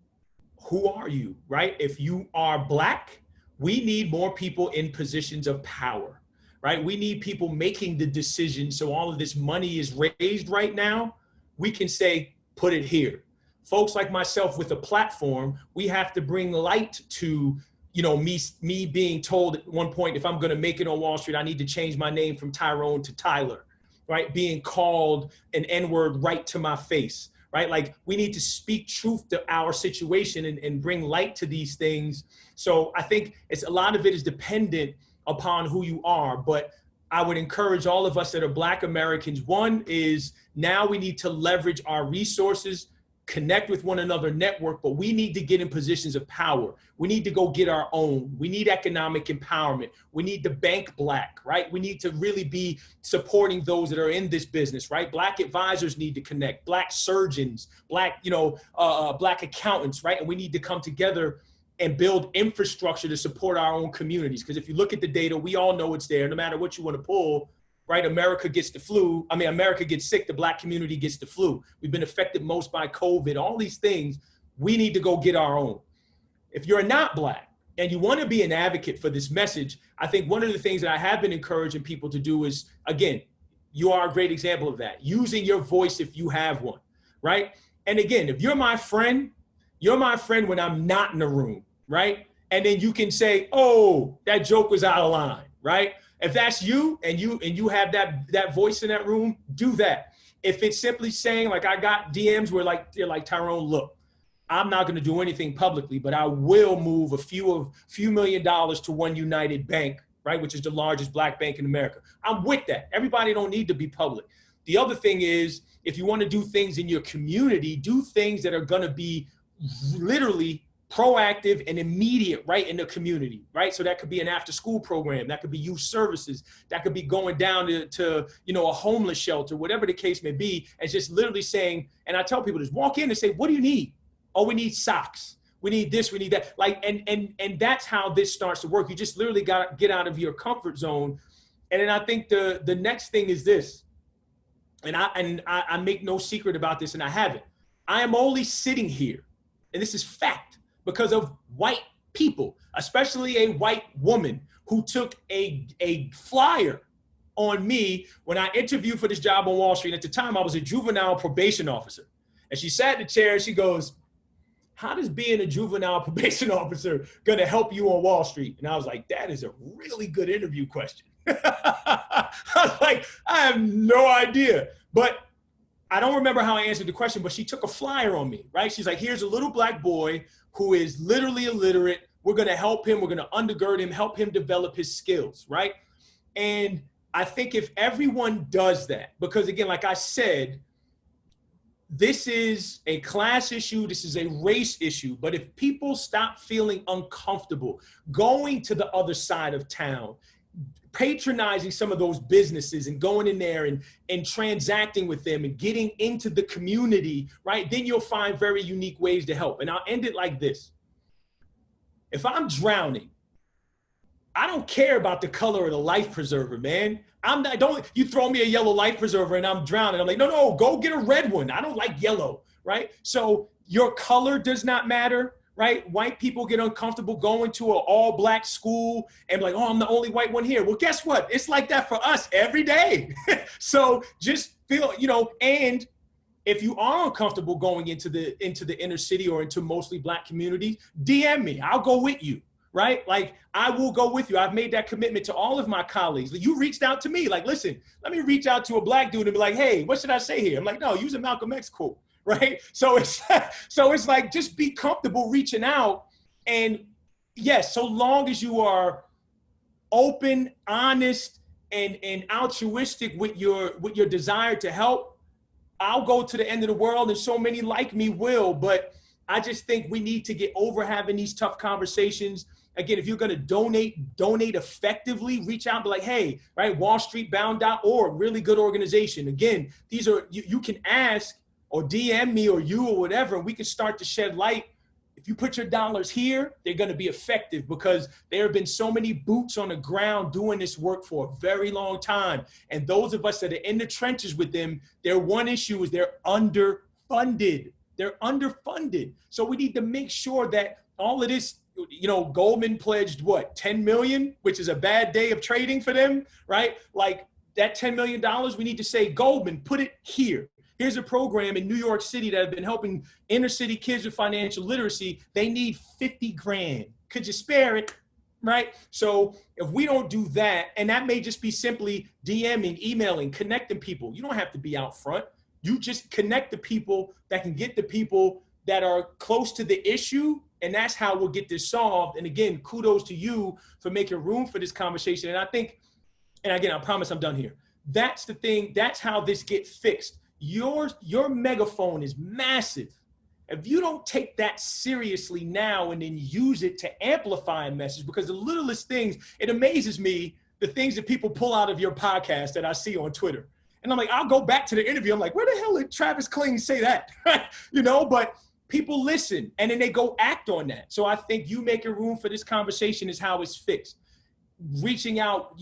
who are you, right? If you are Black, we need more people in positions of power, right? We need people making the decisions. So all of this money is raised right now. We can say, put it here. Folks like myself with a platform, we have to bring light to, me being told at one point, if I'm going to make it on Wall Street, I need to change my name from Tyrone to Tyler, right? Being called an N-word right to my face, right? Like, we need to speak truth to our situation and bring light to these things. So I think a lot of it is dependent upon who you are, but I would encourage all of us that are Black Americans. One is, now we need to leverage our resources, connect with one another, network, but we need to get in positions of power. We need to go get our own. We need economic empowerment. We need to bank Black, right? We need to really be supporting those that are in this business, right? Black advisors need to connect, Black surgeons, Black accountants, right? And we need to come together and build infrastructure to support our own communities. Because if you look at the data, we all know it's there. No matter what you want to pull, right? America gets the flu. America gets sick. The Black community gets the flu. We've been affected most by COVID. All these things, we need to go get our own. If you're not Black and you want to be an advocate for this message, I think one of the things that I have been encouraging people to do is, again, you are a great example of that. Using your voice if you have one, right? And again, if you're my friend when I'm not in the room, right? And then you can say, oh, that joke was out of line, right? If that's you and you have that voice in that room, do that. If it's simply saying, like, I got DMs where they're like, Tyrone, look, I'm not going to do anything publicly, but I will move a few $1 million to One United Bank, right, which is the largest Black bank in America. I'm with that. Everybody don't need to be public. The other thing is, if you want to do things in your community, do things that are going to be literally proactive and immediate, right, in the community, right? So that could be an after-school program, that could be youth services, that could be going down to a homeless shelter, whatever the case may be, and just literally saying, and I tell people, just walk in and say, what do you need? Oh, we need socks. We need this, we need that. Like, and that's how this starts to work. You just literally got to get out of your comfort zone. And then I think the next thing is this, and I make no secret about this, and I haven't. I am only sitting here, and this is fact, because of white people, especially a white woman who took a flyer on me when I interviewed for this job on Wall Street. At the time, I was a juvenile probation officer. And she sat in the chair and she goes, how does being a juvenile probation officer going to help you on Wall Street? And I was like, that is a really good interview question. I was like, I have no idea. But I don't remember how I answered the question, but she took a flyer on me, right? She's like, here's a little black boy who is literally illiterate. We're going to help him. We're going to undergird him, help him develop his skills, right? And I think if everyone does that, because again, like I said, this is a class issue. This is a race issue. But if people stop feeling uncomfortable going to the other side of town, patronizing some of those businesses and going in there and transacting with them and getting into the community, right? Then you'll find very unique ways to help. And I'll end it like this. If I'm drowning, I don't care about the color of the life preserver, man. Don't you throw me a yellow life preserver and I'm drowning. I'm like, no, go get a red one. I don't like yellow, right? So your color does not matter, right? White people get uncomfortable going to an all black school and be like, oh, I'm the only white one here. Well, guess what? It's like that for us every day. So just feel, and if you are uncomfortable going into the inner city or into mostly black communities, DM me. I'll go with you. Right? Like, I will go with you. I've made that commitment to all of my colleagues. You reached out to me, like, listen, let me reach out to a black dude and be like, hey, what should I say here? I'm like, no, use a Malcolm X quote, right? So it's like, just be comfortable reaching out. And yes, so long as you are open, honest, and altruistic with your desire to help, I'll go to the end of the world, and so many like me will. But I just think we need to get over having these tough conversations. Again, if you're going to donate effectively, reach out and be like, hey, right, wallstreetbound.org, really good organization. Again, these are, you can ask or DM me or you or whatever, we can start to shed light. If you put your dollars here, they're going to be effective because there have been so many boots on the ground doing this work for a very long time. And those of us that are in the trenches with them, their one issue is they're underfunded. They're underfunded. So we need to make sure that all of this, Goldman pledged what, 10 million, which is a bad day of trading for them, right? Like that $10 million, we need to say, Goldman, put it here. Here's a program in New York City that have been helping inner city kids with financial literacy. They need 50 grand. Could you spare it? Right? So if we don't do that, and that may just be simply DMing, emailing, connecting people. You don't have to be out front. You just connect the people that can get the people that are close to the issue. And that's how we'll get this solved. And again, kudos to you for making room for this conversation. And I think, and again, I promise I'm done here. That's the thing. That's how this gets fixed. Your megaphone is massive. If you don't take that seriously now and then use it to amplify a message, because the littlest things, it amazes me, the things that people pull out of your podcast that I see on Twitter. And I'm like, I'll go back to the interview. I'm like, where the hell did Travis Kling say that? But people listen and then they go act on that. So I think you making room for this conversation is how it's fixed. Reaching out,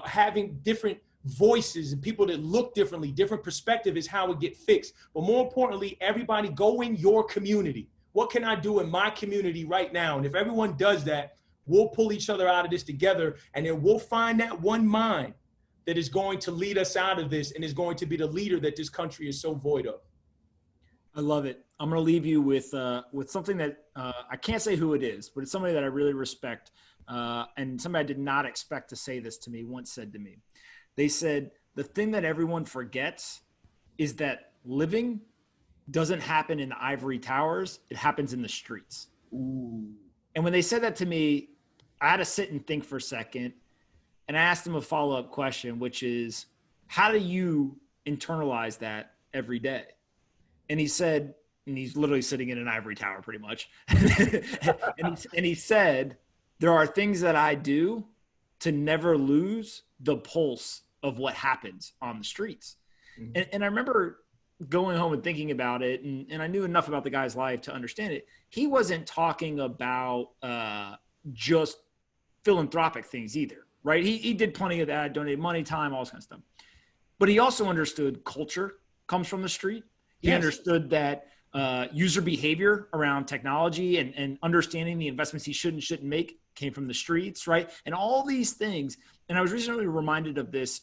having different voices and people that look differently, different perspective is how it get fixed. But more importantly, everybody go in your community. What can I do in my community right now? And if everyone does that, we'll pull each other out of this together, and then we'll find that one mind that is going to lead us out of this and is going to be the leader that this country is so void of. I love it. I'm going to leave you with something that I can't say who it is, but it's somebody that I really respect. And somebody I did not expect to say this to me once said to me. They said, the thing that everyone forgets is that living doesn't happen in the ivory towers. It happens in the streets. Ooh. And when they said that to me, I had to sit and think for a second. And I asked him a follow-up question, which is, how do you internalize that every day? And he said, and he's literally sitting in an ivory tower pretty much. and he said, there are things that I do to never lose the pulse of what happens on the streets. Mm-hmm. And I remember going home and thinking about it, and I knew enough about the guy's life to understand it. He wasn't talking about just philanthropic things either, right? He did plenty of that, donated money, time, all this kind of stuff. But he also understood culture comes from the street. He understood that user behavior around technology and understanding the investments he should and shouldn't make came from the streets, right? And all these things. And I was recently reminded of this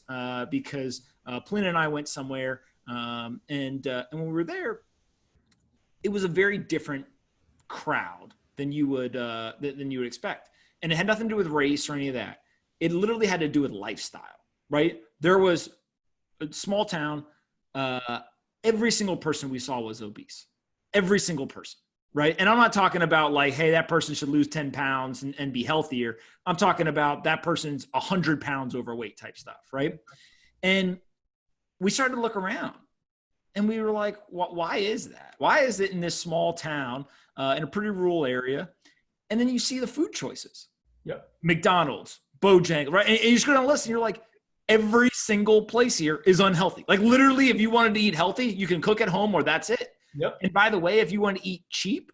because Plin and I went somewhere, and when we were there, it was a very different crowd than you would expect, and it had nothing to do with race or any of that. It literally had to do with lifestyle, right? There was a small town. Every single person we saw was obese. Every single person, right? And I'm not talking about like, hey, that person should lose 10 pounds and be healthier. I'm talking about that person's 100 pounds overweight type stuff, right? And we started to look around and we were like, why is that? Why is it in this small town in a pretty rural area? And then you see the food choices. Yep. McDonald's, Bojangles, right? And you just go down the list and you're like, every single place here is unhealthy. Like literally, if you wanted to eat healthy, you can cook at home or that's it. Yep. And by the way, if you want to eat cheap,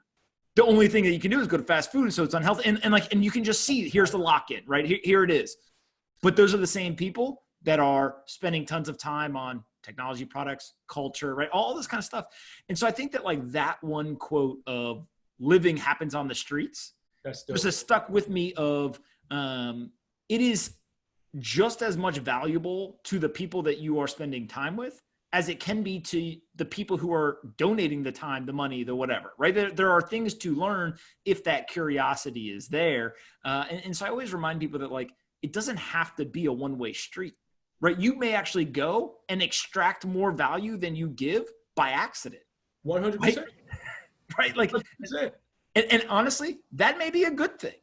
the only thing that you can do is go to fast food. So it's unhealthy. And you can just see, here's the lock-in, right? Here it is. But those are the same people that are spending tons of time on technology products, culture, right? All this kind of stuff. And so I think that like that one quote of living happens on the streets just has stuck with me of it is just as much valuable to the people that you are spending time with as it can be to the people who are donating the time, the money, the whatever, right? There are things to learn if that curiosity is there. And so I always remind people that like, it doesn't have to be a one-way street, right? You may actually go and extract more value than you give by accident. 100%. Right? Like, 100%. And honestly, that may be a good thing.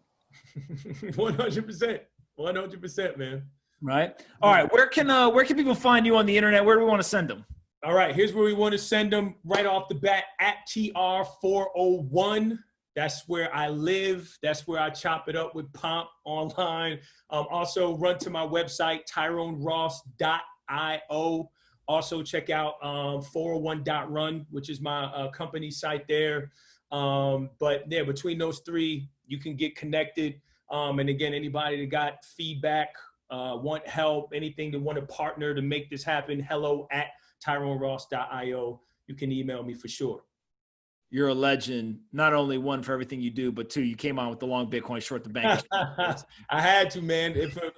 100%. 100%, man. Right. All right. Where can people find you on the internet? Where do we want to send them? All right. Here's where we want to send them right off the bat at TR401. That's where I live. That's where I chop it up with Pomp online. Also run to my website, TyroneRoss.io. Also check out 401.run, which is my company site there. But yeah, between those three, you can get connected. And again, anybody that got feedback, want help, anything to want to partner to make this happen, hello@TyroneRoss.io. You can email me for sure. You're a legend. Not only one, for everything you do, but two, you came on with the long Bitcoin, short the bank. I had to, man. For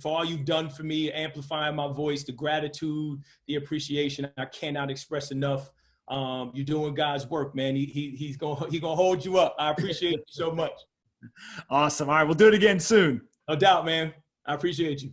all you've done for me, amplifying my voice, the gratitude, the appreciation, I cannot express enough. You're doing God's work, man. He's gonna hold you up. I appreciate you so much. Awesome. All right, we'll do it again soon. No doubt, man. I appreciate you.